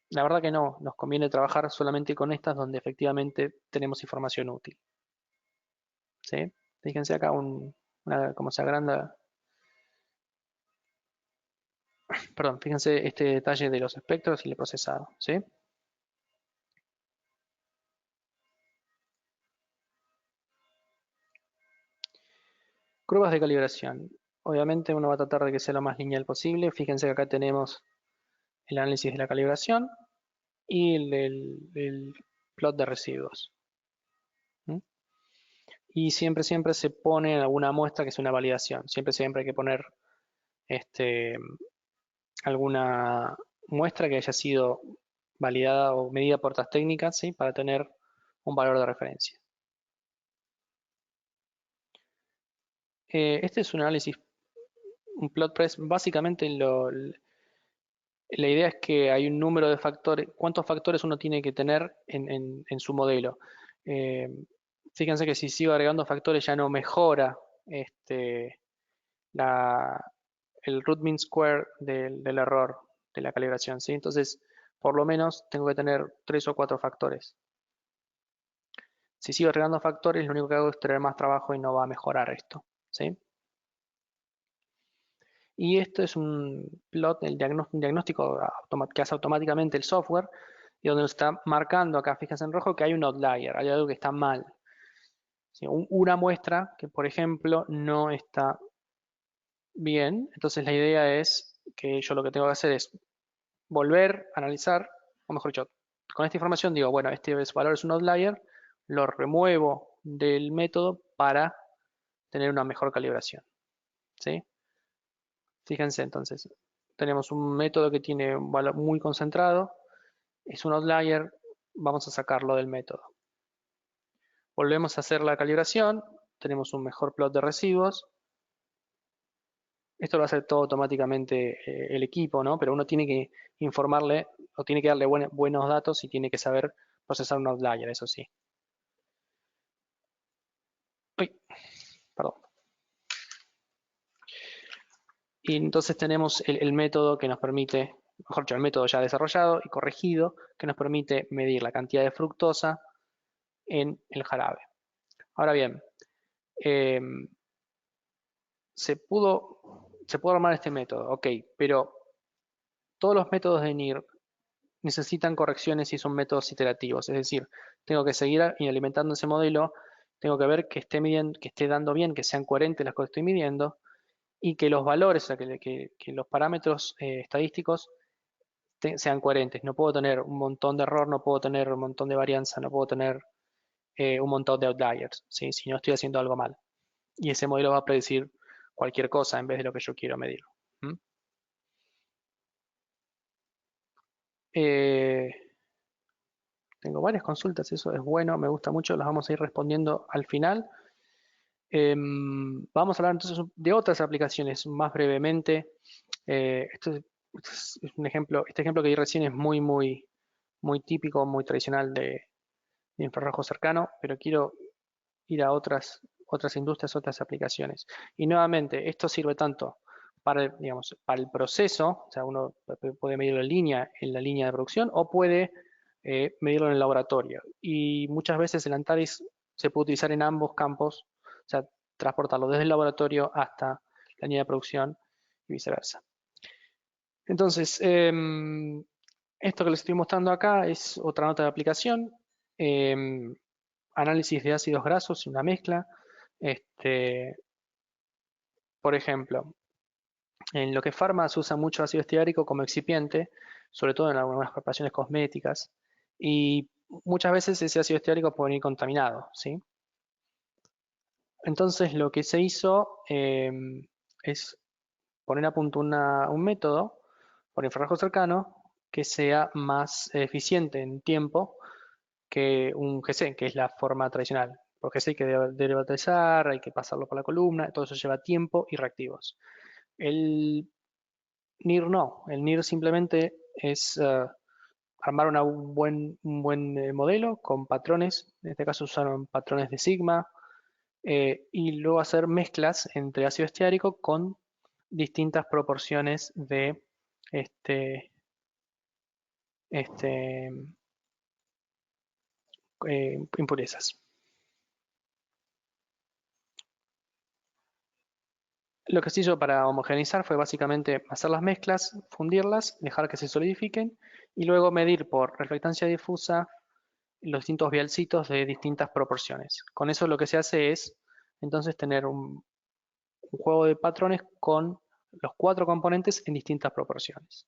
La verdad que no, nos conviene trabajar solamente con estas donde efectivamente tenemos información útil. ¿Sí? Fíjense acá cómo se agranda. Perdón, fíjense este detalle de los espectros y el procesado. ¿Sí? Curvas de calibración. Obviamente uno va a tratar de que sea lo más lineal posible. Fíjense que acá tenemos el análisis de la calibración y el plot de residuos. Y siempre se pone alguna muestra que es una validación. Siempre hay que poner alguna muestra que haya sido validada o medida por estas técnicas, ¿sí? Para tener un valor de referencia. Este es un análisis, un plot press. Básicamente la idea es que hay un número de factores, cuántos factores uno tiene que tener en su modelo. Fíjense que si sigo agregando factores ya no mejora el root mean square del error de la calibración, ¿sí? Entonces, por lo menos tengo que tener 3 o 4 factores. Si sigo agregando factores, lo único que hago es tener más trabajo y no va a mejorar esto, ¿sí? Y esto es un plot, un diagnóstico que hace automáticamente el software, y donde nos está marcando acá, fíjense en rojo, que hay un outlier, hay algo que está mal. ¿Sí? Una muestra que, por ejemplo, no está bien, entonces la idea es que yo lo que tengo que hacer es volver a analizar, o mejor dicho, con esta información digo, bueno, este valor es un outlier, lo remuevo del método para tener una mejor calibración, ¿sí? Fíjense entonces, tenemos un método que tiene un valor muy concentrado, es un outlier, vamos a sacarlo del método. Volvemos a hacer la calibración, tenemos un mejor plot de residuos, Esto lo hace todo automáticamente el equipo, ¿no? Pero uno tiene que informarle o tiene que darle buenos datos y tiene que saber procesar un outlier, eso sí. Uy, perdón. Y entonces tenemos el método que nos permite, mejor dicho, el método ya desarrollado y corregido, que nos permite medir la cantidad de fructosa en el jarabe. Ahora bien, eh, se pudo armar este método, ok, pero todos los métodos de NIR necesitan correcciones si son métodos iterativos, es decir, tengo que seguir alimentando ese modelo, tengo que ver que esté midiendo, que esté dando bien, que sean coherentes las cosas que estoy midiendo y que los valores, o sea, que los parámetros estadísticos sean coherentes. No puedo tener un montón de error, no puedo tener un montón de varianza, no puedo tener un montón de outliers, ¿sí? Si no estoy haciendo algo mal. Y ese modelo va a predecir cualquier cosa en vez de lo que yo quiero medir. ¿Mm? Eh, Tengo varias consultas, eso es bueno, me gusta mucho, las vamos a ir respondiendo al final. Vamos a hablar entonces de otras aplicaciones más brevemente. Esto es un ejemplo, este ejemplo que di recién es muy típico, muy tradicional de infrarrojo cercano, pero quiero ir a otras industrias, otras aplicaciones. Y nuevamente, esto sirve tanto para, digamos, para el proceso, o sea, uno puede medirlo en la línea de producción, o puede medirlo en el laboratorio. Y muchas veces el Antares se puede utilizar en ambos campos, o sea, transportarlo desde el laboratorio hasta la línea de producción y viceversa. Entonces, esto que les estoy mostrando acá es otra nota de aplicación. Análisis de ácidos grasos y una mezcla. Este, por ejemplo, en lo que es farma se usa mucho ácido esteárico como excipiente, sobre todo en algunas preparaciones cosméticas. Y muchas veces ese ácido esteárico puede venir contaminado, ¿sí? Entonces lo que se hizo es poner a punto un método por infrarrojo cercano que sea más eficiente en tiempo que un GC, que es la forma tradicional. Porque GC hay que derivatizar, hay que pasarlo por la columna, todo eso lleva tiempo y reactivos. El NIR no, el NIR simplemente es armar un buen modelo con patrones, en este caso usaron patrones de sigma, y luego hacer mezclas entre ácido esteárico con distintas proporciones de este, este, impurezas. Lo que se hizo para homogeneizar fue básicamente hacer las mezclas, fundirlas, dejar que se solidifiquen y luego medir por reflectancia difusa los distintos vialcitos de distintas proporciones. Con eso lo que se hace es entonces tener un juego de patrones con los 4 componentes en distintas proporciones.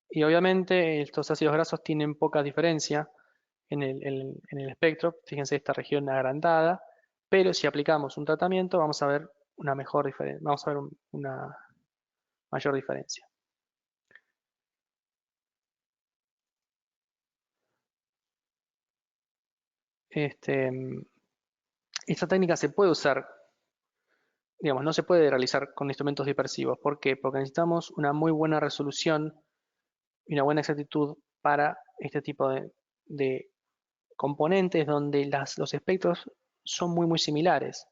Y obviamente estos ácidos grasos tienen poca diferencia en el espectro. Fíjense esta región agrandada, pero si aplicamos un tratamiento vamos a ver una mejor diferencia, vamos a ver una mayor diferencia. Este, esta técnica se puede usar, digamos, no se puede realizar con instrumentos dispersivos. ¿Por qué? Porque necesitamos una muy buena resolución y una buena exactitud para este tipo de componentes donde los espectros son muy similares,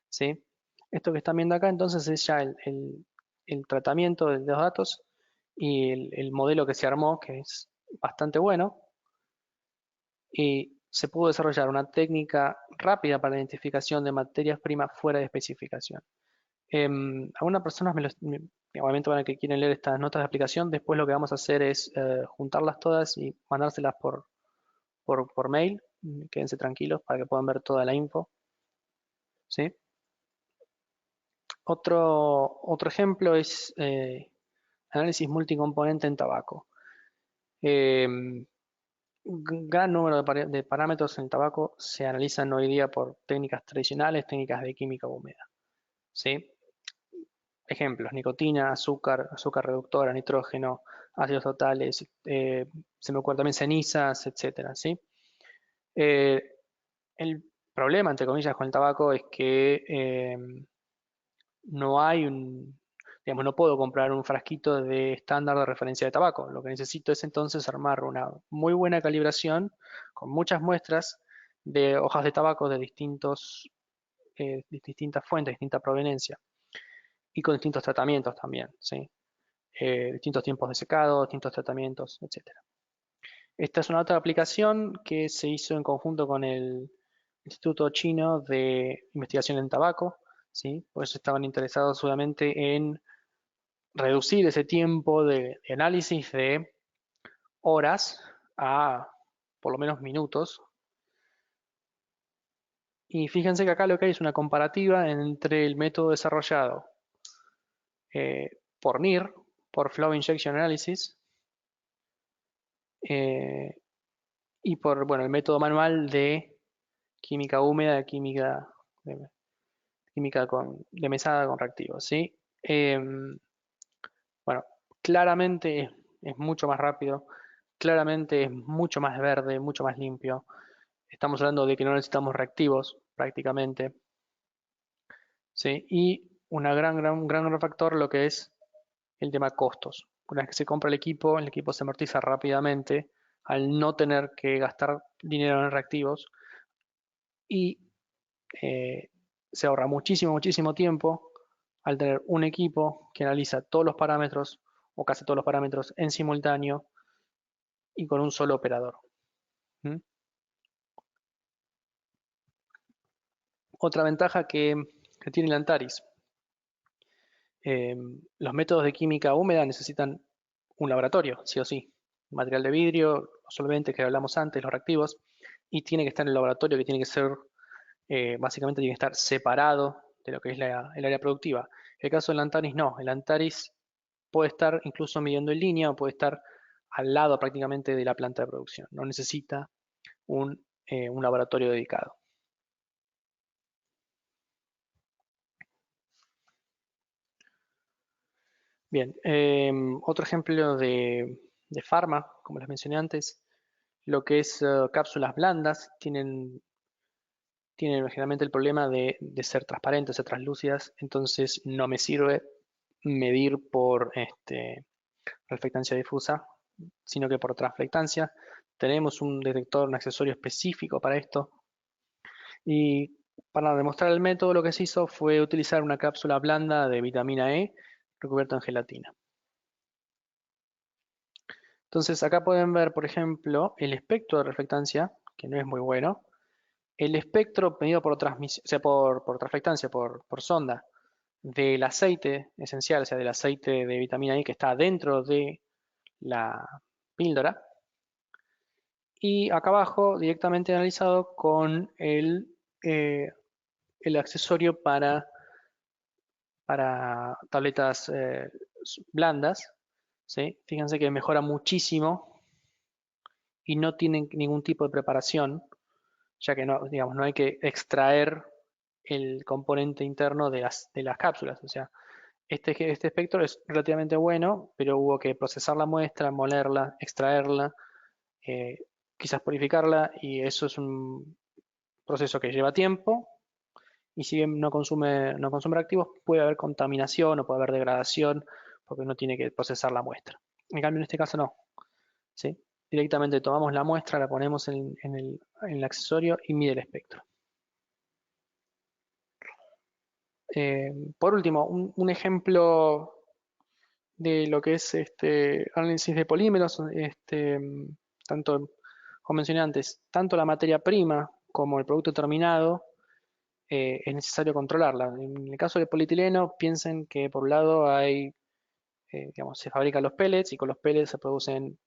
¿sí? Esto que están viendo acá entonces es ya el tratamiento de los datos y el modelo que se armó, que es bastante bueno, y se pudo desarrollar una técnica rápida para la identificación de materias primas fuera de especificación. Algunas personas obviamente van a que quieren leer estas notas de aplicación, después lo que vamos a hacer es juntarlas todas y mandárselas por mail. Quédense tranquilos para que puedan ver toda la info, ¿sí? Otro ejemplo es análisis multicomponente en tabaco. Em, Gran número de parámetros en el tabaco se analizan hoy día por técnicas tradicionales, técnicas de química húmeda, ¿sí? Ejemplos: nicotina, azúcar reductora, nitrógeno, ácidos totales, se me ocurre también cenizas, etcétera, ¿sí? El problema, entre comillas, con el tabaco es que no hay digamos, no puedo comprar un frasquito de estándar de referencia de tabaco. Lo que necesito es entonces armar una muy buena calibración con muchas muestras de hojas de tabaco de distintas fuentes, distinta proveniencia y con distintos tratamientos también, ¿sí? Distintos tiempos de secado, distintos tratamientos, etcétera. Esta es una otra aplicación que se hizo en conjunto con el Instituto Chino de Investigación en Tabaco, ¿sí? Por eso estaban interesados solamente en reducir ese tiempo de análisis de horas a por lo menos minutos. Y fíjense que acá lo que hay es una comparativa entre el método desarrollado por NIR, por Flow Injection Analysis, y por bueno, el método manual de química húmeda, química de mesada con reactivos, ¿sí? Bueno, claramente es mucho más rápido, claramente es mucho más verde, mucho más limpio. Estamos hablando de que no necesitamos reactivos prácticamente, ¿sí? Y un gran factor lo que es el tema costos. Una vez que se compra el equipo se amortiza rápidamente al no tener que gastar dinero en reactivos y se ahorra muchísimo, muchísimo tiempo al tener un equipo que analiza todos los parámetros o casi todos los parámetros en simultáneo y con un solo operador. ¿Mm? Otra ventaja que tiene el Antares. Los métodos de química húmeda necesitan un laboratorio, sí o sí. Material de vidrio, los solventes que hablamos antes, los reactivos, y tiene que estar en el laboratorio, que tiene que ser, básicamente tiene que estar separado de lo que es el área productiva. El caso del Antares no, el Antares puede estar incluso midiendo en línea o puede estar al lado prácticamente de la planta de producción. No necesita un laboratorio dedicado. Bien, otro ejemplo de farma, como les mencioné antes, lo que es cápsulas blandas, tienen generalmente el problema de ser transparentes, ser translúcidas, entonces no me sirve medir por reflectancia difusa, sino que por transflectancia. Tenemos un detector, un accesorio específico para esto. Y para demostrar el método, lo que se hizo fue utilizar una cápsula blanda de vitamina E recubierta en gelatina. Entonces acá pueden ver, por ejemplo, el espectro de reflectancia, que no es muy bueno. El espectro medido por transmisión, o sea, por transflectancia, por sonda, del aceite esencial, o sea, del aceite de vitamina E que está dentro de la píldora. Y acá abajo, directamente analizado con el accesorio para tabletas blandas. ¿Sí? Fíjense que mejora muchísimo y no tienen ningún tipo de preparación, ya que no, digamos, no hay que extraer el componente interno de las cápsulas. O sea, este espectro es relativamente bueno, pero hubo que procesar la muestra, molerla, extraerla, eh, quizás purificarla, y eso es un proceso que lleva tiempo. Y si bien no consume reactivos, puede haber contaminación o puede haber degradación porque no tiene que procesar la muestra. En cambio, en este caso no. ¿Sí? Directamente tomamos la muestra, la ponemos en el accesorio y mide el espectro. Por último, un ejemplo de lo que es análisis de polímeros, tanto, como mencioné antes, tanto la materia prima como el producto terminado es necesario controlarla. En el caso del polietileno, piensen que por un lado digamos, se fabrican los pellets y con los pellets se producen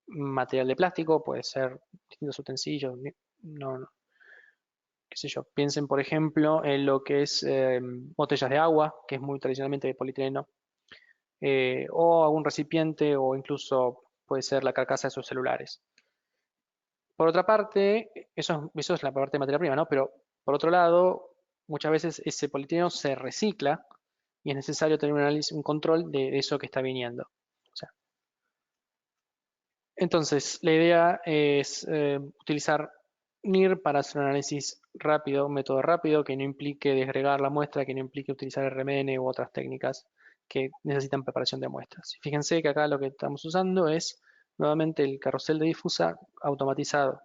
material de plástico, puede ser distintos utensilios, no, qué sé yo, piensen por ejemplo en lo que es botellas de agua, que es muy tradicionalmente de polietileno, o algún recipiente o incluso puede ser la carcasa de sus celulares. Por otra parte, eso es la parte de materia prima, ¿no? Pero por otro lado, muchas veces ese polietileno se recicla y es necesario tener un análisis, un control de eso que está viniendo. O sea, entonces, la idea es utilizar NIR para hacer un análisis rápido, un método rápido que no implique desgregar la muestra, que no implique utilizar RMN u otras técnicas que necesitan preparación de muestras. Fíjense que acá lo que estamos usando es nuevamente el carrusel de difusa automatizado.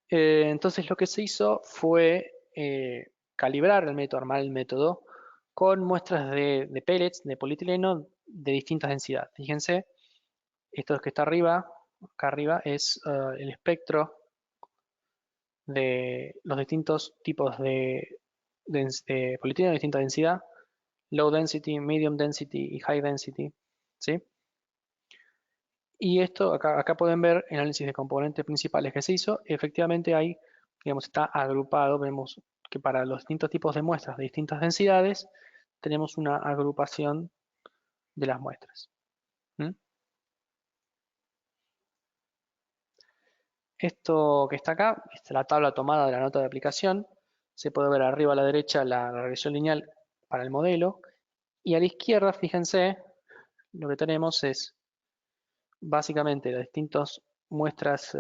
Entonces lo que se hizo fue calibrar el método, armar el método con muestras de pellets, de polietileno de distintas densidades. Fíjense, esto que está arriba, acá arriba, es el espectro de los distintos tipos de polietileno de distinta densidad, low density, medium density y high density, ¿sí? Y esto, acá pueden ver el análisis de componentes principales que se hizo. Efectivamente hay, digamos, está agrupado. Vemos que para los distintos tipos de muestras de distintas densidades, tenemos una agrupación de las muestras. ¿Mm? Esto que está acá, es la tabla tomada de la nota de aplicación. Se puede ver arriba a la derecha la regresión lineal para el modelo. Y a la izquierda, fíjense, lo que tenemos es básicamente las distintas muestras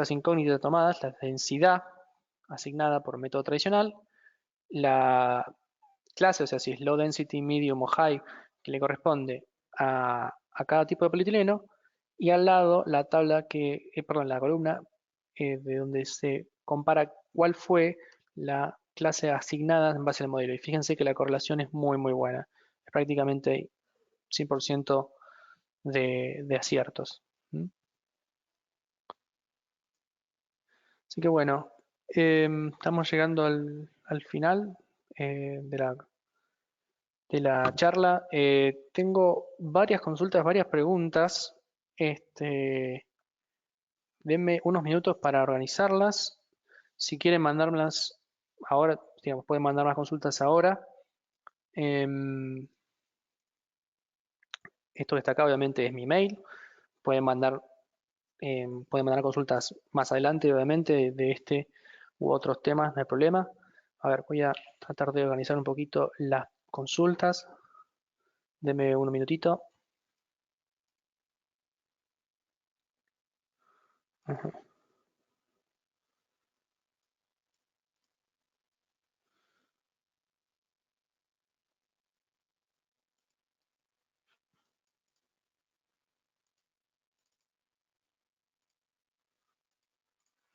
incógnitas tomadas, la densidad asignada por método tradicional, la clase, o sea, si es low density, medium o high, que le corresponde a cada tipo de polietileno, y al lado la tabla perdón, la columna de donde se compara cuál fue la clase asignada en base al modelo. Y fíjense que la correlación es muy, muy buena. Es prácticamente 100% de aciertos. ¿Mm? Así que bueno, estamos llegando al final de la charla. Tengo varias consultas, varias preguntas. Denme unos minutos para organizarlas. Si quieren mandármelas ahora, digamos, pueden mandar las consultas ahora. Em, Esto que está acá obviamente es mi mail. Pueden mandar, pueden mandar consultas más adelante, obviamente, de este u otros temas, no hay problema. A ver, voy a tratar de organizar un poquito las consultas. Deme un minutito. Ajá.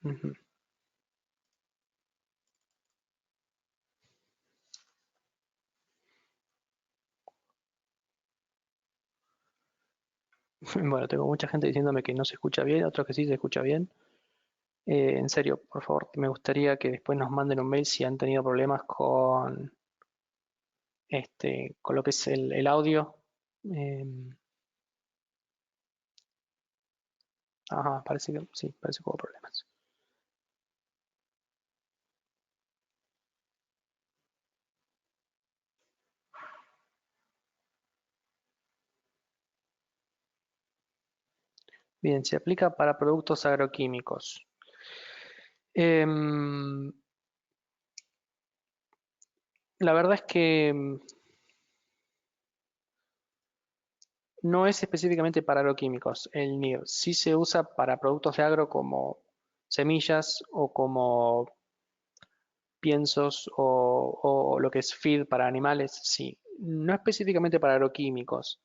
Ujú. Bueno, tengo mucha gente diciéndome que no se escucha bien, otros que sí se escucha bien. En serio, por favor, me gustaría que después nos manden un mail si han tenido problemas con lo que es el audio. Em, ajá, parece que sí, parece que hubo problemas. Bien, se aplica para productos agroquímicos. Em, la verdad es que no es específicamente para agroquímicos el NIR. Sí se usa para productos de agro como semillas o como piensos o lo que es feed para animales, sí. No específicamente para agroquímicos.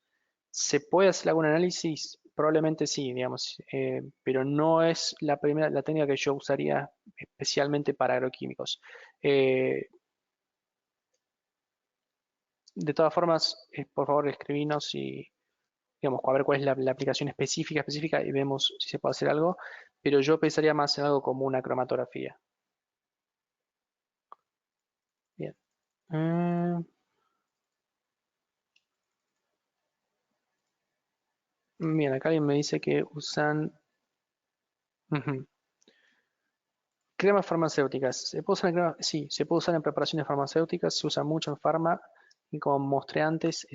¿Se puede hacer algún análisis? Probablemente sí, digamos, pero no es la técnica que yo usaría especialmente para agroquímicos. Eh, de todas formas, por favor, escribinos y, digamos, a ver cuál es la aplicación específica y vemos si se puede hacer algo, pero yo pensaría más en algo como una cromatografía. Bien. Mm, bien, acá alguien me dice que usan ujú, cremas farmacéuticas. ¿Se puede usar sí, se puede usar en preparaciones farmacéuticas, se usa mucho en farma y como mostré antes,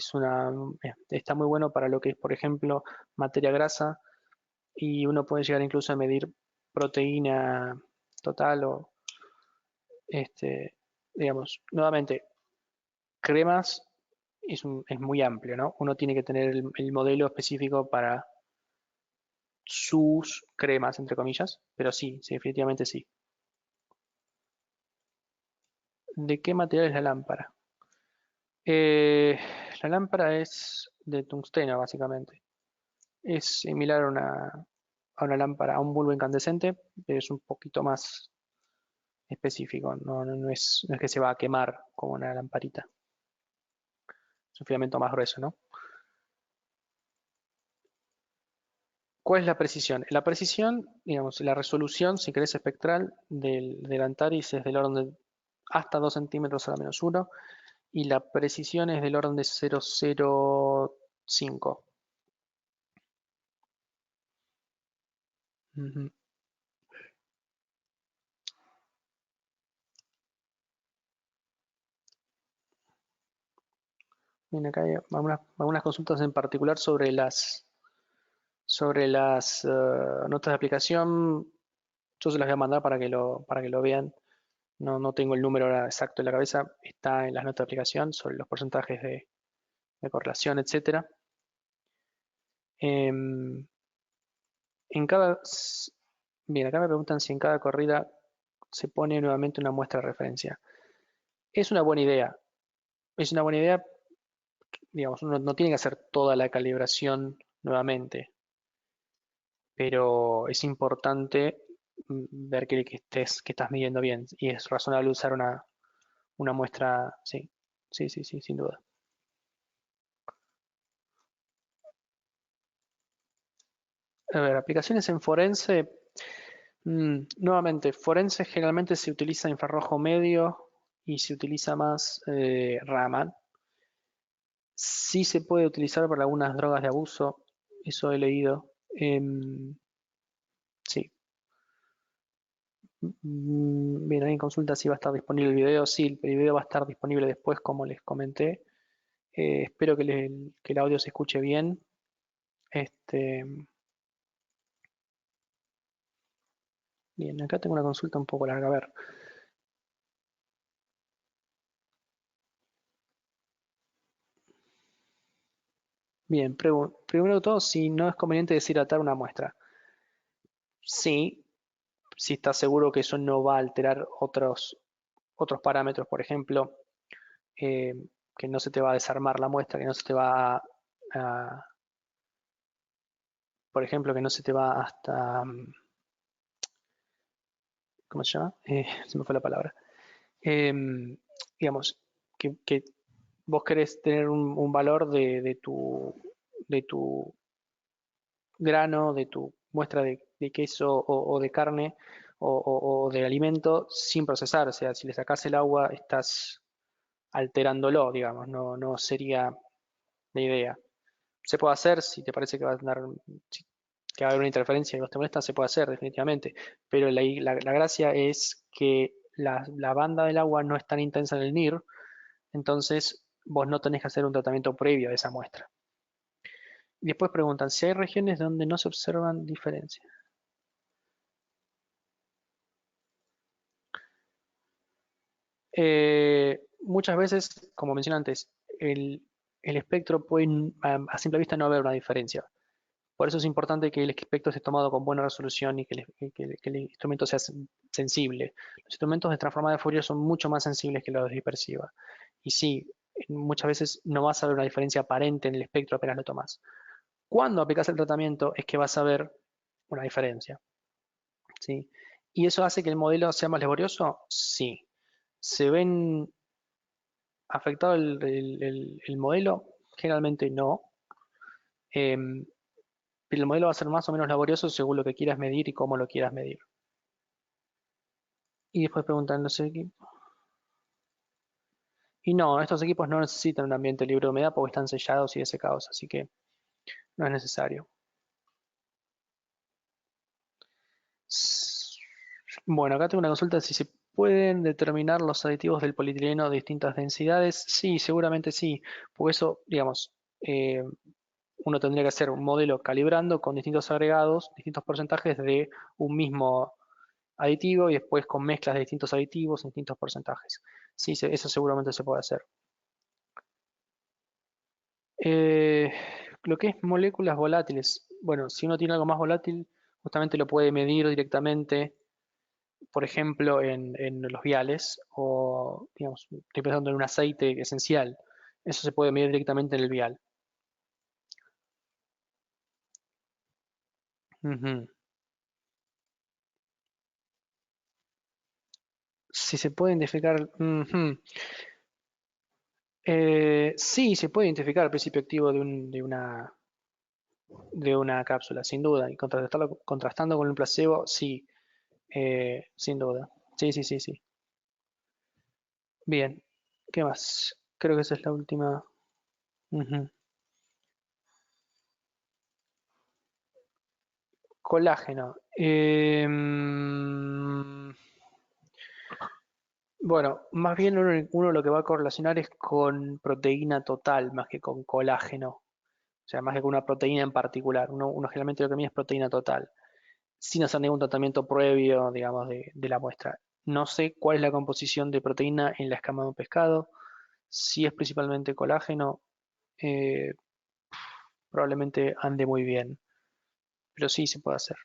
está muy bueno para lo que es, por ejemplo, materia grasa y uno puede llegar incluso a medir proteína total o, este, digamos, nuevamente, cremas es muy amplio, ¿no? Uno tiene que tener el modelo específico sus cremas, entre comillas, pero sí, sí, definitivamente sí. ¿De qué material es la lámpara? Eh, la lámpara es de tungsteno, básicamente. Es similar a una lámpara, a un bulbo incandescente, pero es un poquito más específico. No es que se va a quemar como una lamparita. Es un filamento más grueso, ¿no? ¿Cuál es la precisión? La precisión, digamos, la resolución, si querés, espectral del Antares es del orden de hasta 2 centímetros a la menos uno y la precisión es del orden de 0,05. Ujú. Bien, acá hay algunas consultas en particular sobre las notas de aplicación. Yo se las voy a mandar para que lo vean. No tengo el número ahora exacto en la cabeza. Está en las notas de aplicación sobre los porcentajes de correlación, etcétera. Em, en cada, bien, acá me preguntan si en cada corrida se pone nuevamente una muestra de referencia. Es una buena idea. Es una buena idea, digamos, uno no tiene que hacer toda la calibración nuevamente, pero es importante ver que estás midiendo bien y es razonable usar una muestra, sí, sí, sí, sí, sin duda. A ver, aplicaciones en forense. Nuevamente, forense generalmente se utiliza infrarrojo medio y se utiliza más Raman. Sí se puede utilizar para algunas drogas de abuso, eso he leído. Sí. Bien, ahí en consulta si va a estar disponible el video. Sí, el video va a estar disponible después, como les comenté. Espero que el audio se escuche bien. Este, bien, acá tengo una consulta un poco larga. A ver. Bien, primero de todo, si no es conveniente deshidratar una muestra. Sí, si estás seguro que eso no va a alterar otros parámetros, por ejemplo, eh, que no se te va a desarmar la muestra, que no se te va por ejemplo, que no se te va hasta, ¿cómo se llama? Se me fue la palabra. Em, digamos, que vos querés tener un valor de tu grano, de tu muestra de queso o de carne o de alimento sin procesar. O sea, si le sacás el agua, estás alterándolo, digamos, no sería la idea. Se puede hacer, si te parece que va a tener, que va a haber una interferencia y vos te molesta, se puede hacer definitivamente, pero la gracia es que la banda del agua no es tan intensa en el NIR, entonces vos no tenés que hacer un tratamiento previo de esa muestra. Y después preguntan si hay regiones donde no se observan diferencias. Muchas veces, como mencioné antes, el espectro puede a simple vista no haber una diferencia. Por eso es importante que el espectro esté tomado con buena resolución y que el instrumento sea sensible. Los instrumentos de transformada de Fourier son mucho más sensibles que los de dispersiva. Y sí, muchas veces no vas a ver una diferencia aparente en el espectro apenas lo tomas. Cuando aplicas el tratamiento es que vas a ver una diferencia. ¿Sí? ¿Y eso hace que el modelo sea más laborioso? Sí. ¿Se ven afectado el modelo? Generalmente no. Em, pero el modelo va a ser más o menos laborioso según lo que quieras medir y cómo lo quieras medir. Y después preguntan los equipos. Y no, estos equipos no necesitan un ambiente libre de humedad porque están sellados y desecados, así que no es necesario. Bueno, acá tengo una consulta si se pueden determinar los aditivos del polietileno de distintas densidades. Sí, seguramente sí, porque eso, digamos, uno tendría que hacer un modelo calibrando con distintos agregados, distintos porcentajes de un mismo aditivo y después con mezclas de distintos aditivos en distintos porcentajes. Sí, eso seguramente se puede hacer. Eh, lo que es moléculas volátiles. bueno, si uno tiene algo más volátil, justamente lo puede medir directamente, por ejemplo, en los viales, o, digamos, estoy pensando en un aceite esencial. Eso se puede medir directamente en el vial. Ujú. Si se puede identificar, ujú. Sí, se puede identificar el principio activo de una cápsula, sin duda. Y contrastando con el placebo, sí, sin duda. Sí, sí, sí, sí. Bien, ¿qué más? Creo que esa es la última. Ujú. Colágeno. Bueno, más bien uno lo que va a correlacionar es con proteína total, más que con colágeno. O sea, más que con una proteína en particular. Uno generalmente lo que mide es proteína total, sin hacer ningún tratamiento previo, digamos, de la muestra. No sé cuál es la composición de proteína en la escama de un pescado. Si es principalmente colágeno, eh, probablemente ande muy bien, pero sí se puede hacer.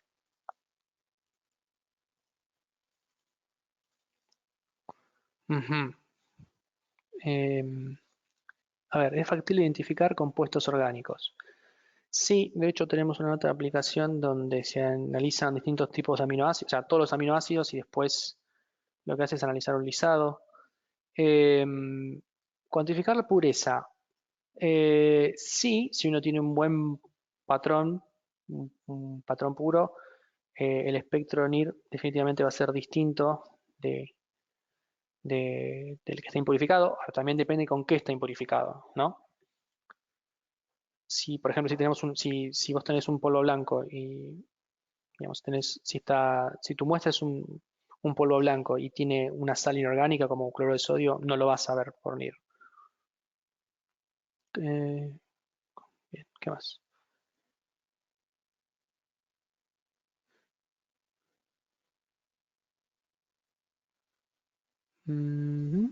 Ujú. Em, a ver, ¿es factible identificar compuestos orgánicos? Sí, de hecho tenemos una otra aplicación donde se analizan distintos tipos de aminoácidos, o sea, todos los aminoácidos y después lo que hace es analizar un lisado. Em, Cuantificar la pureza. Sí, si uno tiene un buen patrón, un patrón puro, el espectro NIR definitivamente va a ser distinto de, del que está impurificado. Ahora, también depende con qué está impurificado, ¿no? Si, por ejemplo, si vos tenés un polvo blanco y, digamos, si tu muestra es un polvo blanco y tiene una sal inorgánica como cloro de sodio, no lo vas a ver por NIR. Eh, Bien, ¿qué más? Ujú.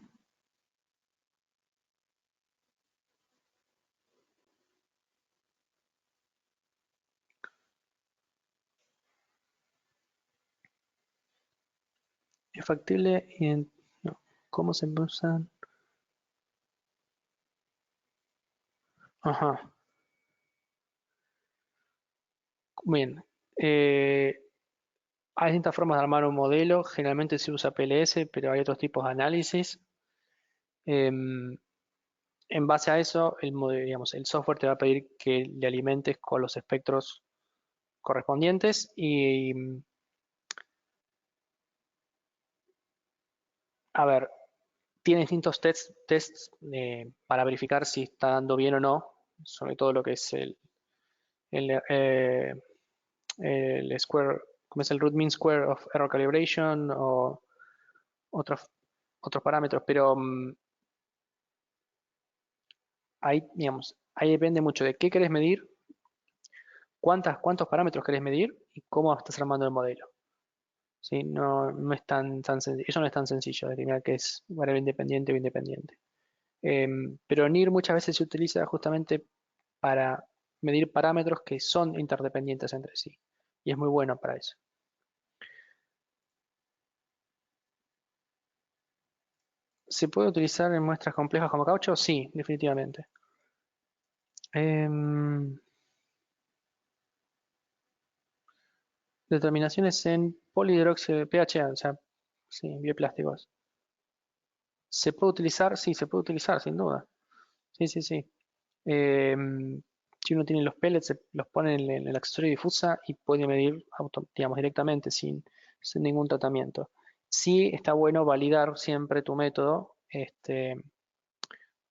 Es factible no. ¿Cómo se usan? Ajá. Bien. Eh, Hay distintas formas de armar un modelo. Generalmente se usa PLS, pero hay otros tipos de análisis. Em, en base a eso, digamos, el software te va a pedir que le alimentes con los espectros correspondientes y, a ver, tiene distintos tests para verificar si está dando bien o no, sobre todo lo que es el, eh, el square, como es el root mean square of error calibration o otros, otros parámetros, pero ahí depende mucho de qué querés medir, cuántos parámetros querés medir y cómo estás armando el modelo. ¿Sí? No, no es tan sencillo, eso no es tan sencillo, determinar qué es variable independiente o independiente. Pero NIR muchas veces se utiliza justamente para medir parámetros que son interdependientes entre sí. Y es muy bueno para eso. ¿Se puede utilizar en muestras complejas como caucho? Sí, definitivamente. Em, Determinaciones en polihidroxi PHA, o sea, sí, bioplásticos. ¿Se puede utilizar? Sí, se puede utilizar, sin duda. Sí, sí, sí. Em, si uno tiene los pellets, los pone en el accesorio difusa y puede medir, digamos, directamente, sin ningún tratamiento. Sí está bueno validar siempre tu método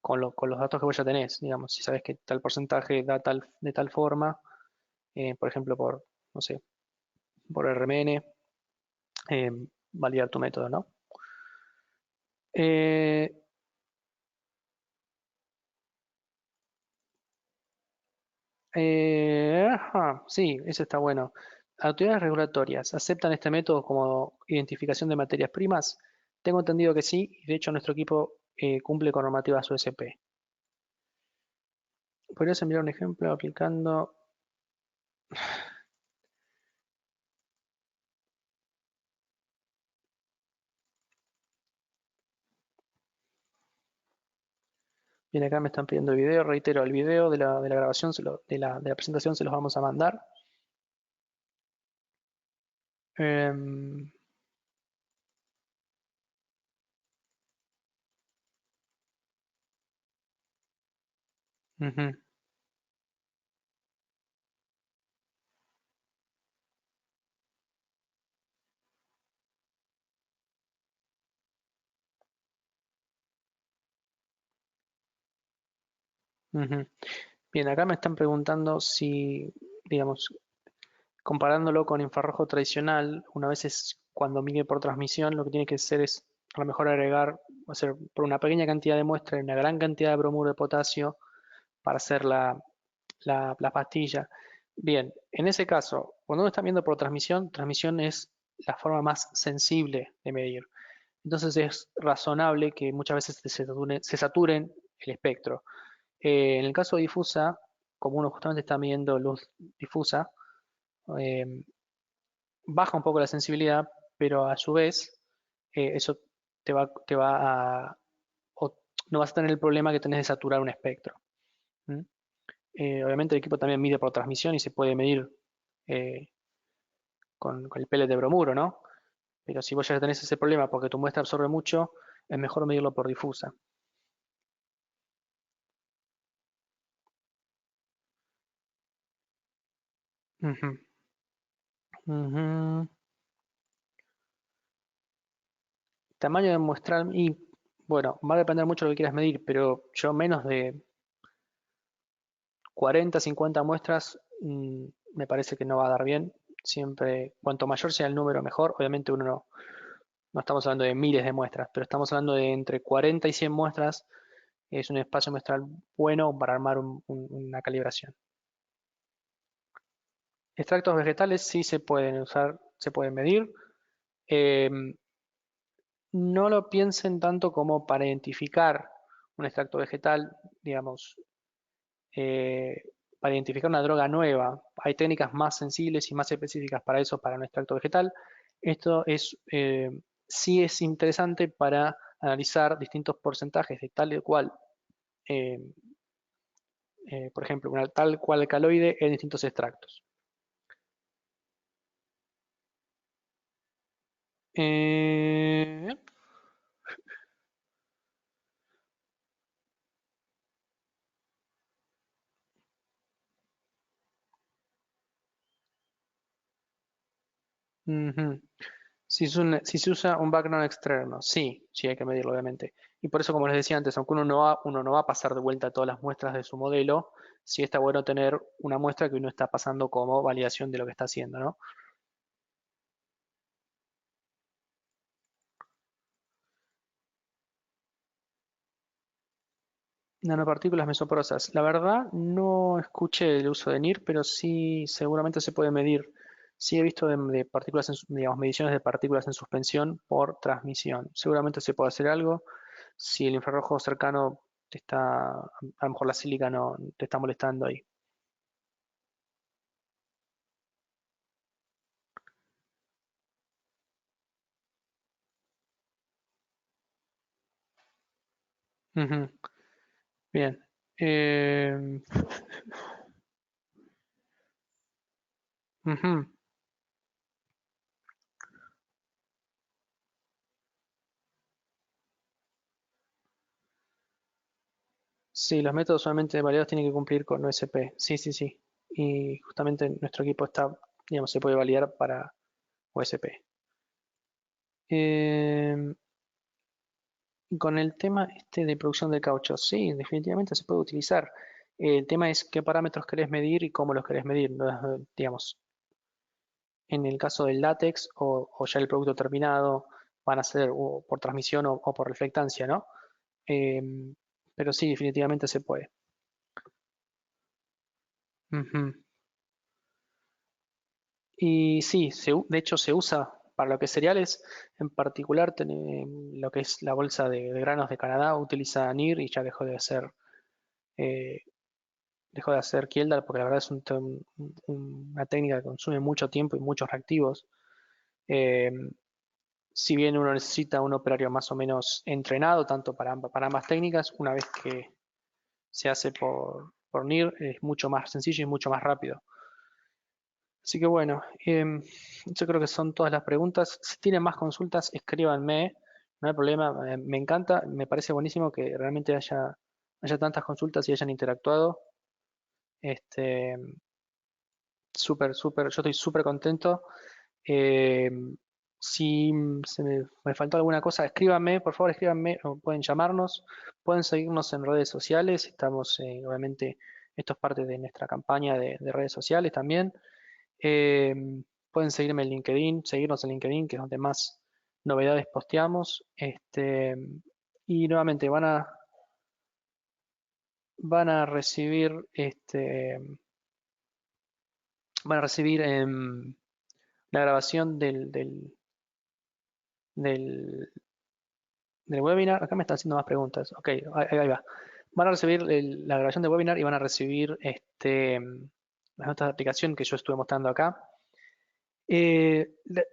con los datos que vos ya tenés. Digamos, si sabes que tal porcentaje da de tal forma, por ejemplo, no sé, por RMN, validar tu método, ¿no? Eh, ajá, sí, eso está bueno. ¿Autoridades regulatorias aceptan este método como identificación de materias primas? Tengo entendido que sí, y de hecho nuestro equipo cumple con normativas USP. ¿Podrías enviar un ejemplo aplicando? Bien, acá me están pidiendo el video, reitero, el video de la grabación, de la presentación se los vamos a mandar. Em, ujú, ujú. Bien, acá me están preguntando si, digamos, comparándolo con infrarrojo tradicional, una vez es cuando mide por transmisión, lo que tiene que hacer es a lo mejor agregar, hacer por una pequeña cantidad de muestra y una gran cantidad de bromuro de potasio para hacer la pastilla. Bien, en ese caso, cuando uno está viendo por transmisión, transmisión es la forma más sensible de medir. Entonces es razonable que muchas veces se saturen el espectro. En el caso de difusa, como uno justamente está midiendo luz difusa, eh, baja un poco la sensibilidad, pero a su vez eso te va a, o no vas a tener el problema que tenés de saturar un espectro. ¿Mm? Obviamente el equipo también mide por transmisión y se puede medir eh, con el pellet de bromuro, ¿no? Pero si vos ya tenés ese problema porque tu muestra absorbe mucho, es mejor medirlo por difusa. Ujú, ujú. Tamaño de muestral y bueno, va a depender mucho de lo que quieras medir, pero yo menos de 40, 50 muestras me parece que no va a dar bien. Siempre, cuanto mayor sea el número, mejor. Obviamente uno no estamos hablando de miles de muestras, pero estamos hablando de entre 40 y 100 muestras. Es un espacio muestral bueno para armar una calibración. Extractos vegetales sí se pueden usar, se pueden medir. Em, no lo piensen tanto como para identificar un extracto vegetal, digamos, eh, para identificar una droga nueva. Hay técnicas más sensibles y más específicas para eso, para un extracto vegetal. Esto sí es interesante para analizar distintos porcentajes de tal y cual, eh, por ejemplo, una tal cual alcaloide en distintos extractos. Eh, Ujú. Si se usa un background externo, sí, sí hay que medirlo, obviamente. Y por eso, como les decía antes, aunque uno no va a pasar de vuelta todas las muestras de su modelo, sí está bueno tener una muestra que uno está pasando como validación de lo que está haciendo, ¿no? Nanopartículas mesoporosas. La verdad, no escuché el uso de NIR, pero sí seguramente se puede medir. Sí he visto de partículas, digamos, mediciones de partículas en suspensión por transmisión. Seguramente se puede hacer algo. Si el infrarrojo cercano a lo mejor la sílica no te está molestando ahí. Ujú, bien. Eh, ujú. Sí, los métodos solamente validados tienen que cumplir con OSP. Sí, sí, sí. Y justamente nuestro equipo digamos, se puede validar para OSP. Eh, con el tema este de producción de caucho, sí, definitivamente se puede utilizar. El tema es qué parámetros querés medir y cómo los querés medir. ¿No? Digamos, en el caso del látex o ya el producto terminado van a ser o por transmisión o por reflectancia, ¿no? Em, pero sí, definitivamente se puede. Ujú. Y sí, de hecho se usa para lo que es cereales, en particular lo que es la bolsa de granos de Canadá utiliza NIR y ya dejó de ser, eh, dejó de hacer Kjeldar porque la verdad es una técnica que consume mucho tiempo y muchos reactivos. Eh, si bien uno necesita un operario más o menos entrenado, tanto para ambas técnicas, una vez que se hace por NIR es mucho más sencillo y mucho más rápido. Así que bueno, yo creo que son todas las preguntas. Si tienen más consultas, escríbanme, no hay problema, me encanta, me parece buenísimo que realmente haya tantas consultas y hayan interactuado. Este, yo estoy súper contento. Eh, si me faltó alguna cosa, escríbanme, por favor, escríbanme, o pueden llamarnos, pueden seguirnos en redes sociales, estamos, obviamente, esto es parte de nuestra campaña de redes sociales también. Eh, pueden seguirme en LinkedIn, seguirnos en LinkedIn, que es donde más novedades posteamos. Y nuevamente van a recibir, la grabación del, del webinar. Acá me están haciendo más preguntas. Ok, ahí va. Van a recibir la grabación del webinar y van a recibir las notas de aplicación que yo estuve mostrando acá.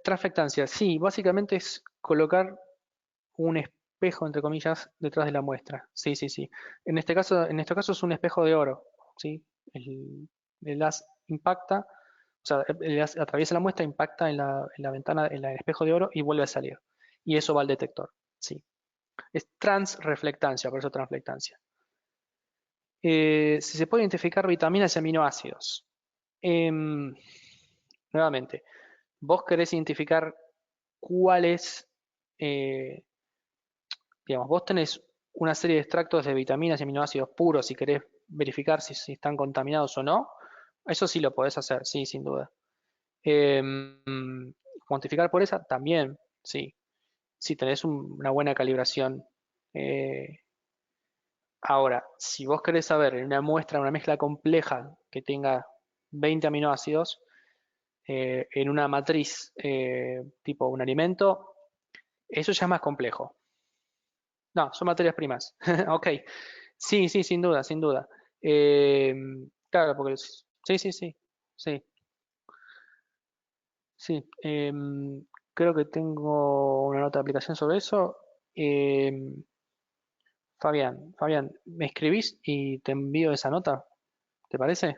Transflectancia, sí, básicamente es colocar un espejo, entre comillas, detrás de la muestra. Sí, sí, sí. En este caso es un espejo de oro, ¿sí? El haz impacta, o sea, el haz atraviesa la muestra, impacta en la ventana, en el espejo de oro y vuelve a salir. Y eso va al detector, sí. Es transreflectancia, por eso transflectancia. Si se puede identificar vitaminas y aminoácidos. Em, Nuevamente, vos querés identificar cuáles, eh, digamos, vos tenés una serie de extractos de vitaminas y aminoácidos puros y querés verificar si están contaminados o no, eso sí lo podés hacer, sí, sin duda. Cuantificar por esa también, sí. Si tenés una buena calibración. Eh, Ahora, si vos querés saber en una muestra, una mezcla compleja que tenga 20 aminoácidos, en una matriz tipo un alimento, eso ya es más complejo. No, son materias primas. Ok. Sí, sí, sin duda, sin duda. Eh, claro, porque sí, sí, sí, sí, sí. Creo que tengo una nota de aplicación sobre eso. Em, Fabián, ¿me escribís y te envío esa nota? ¿Te parece?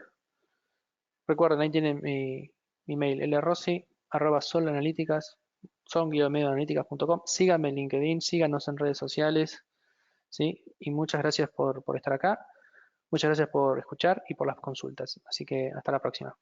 Recuerden, ahí tienen mi mail, lrossi@solanalyticas, son-medioanalyticas.com. Síganme en LinkedIn, síganos en redes sociales, ¿sí? Y muchas gracias por estar acá. Muchas gracias por escuchar y por las consultas. Así que hasta la próxima.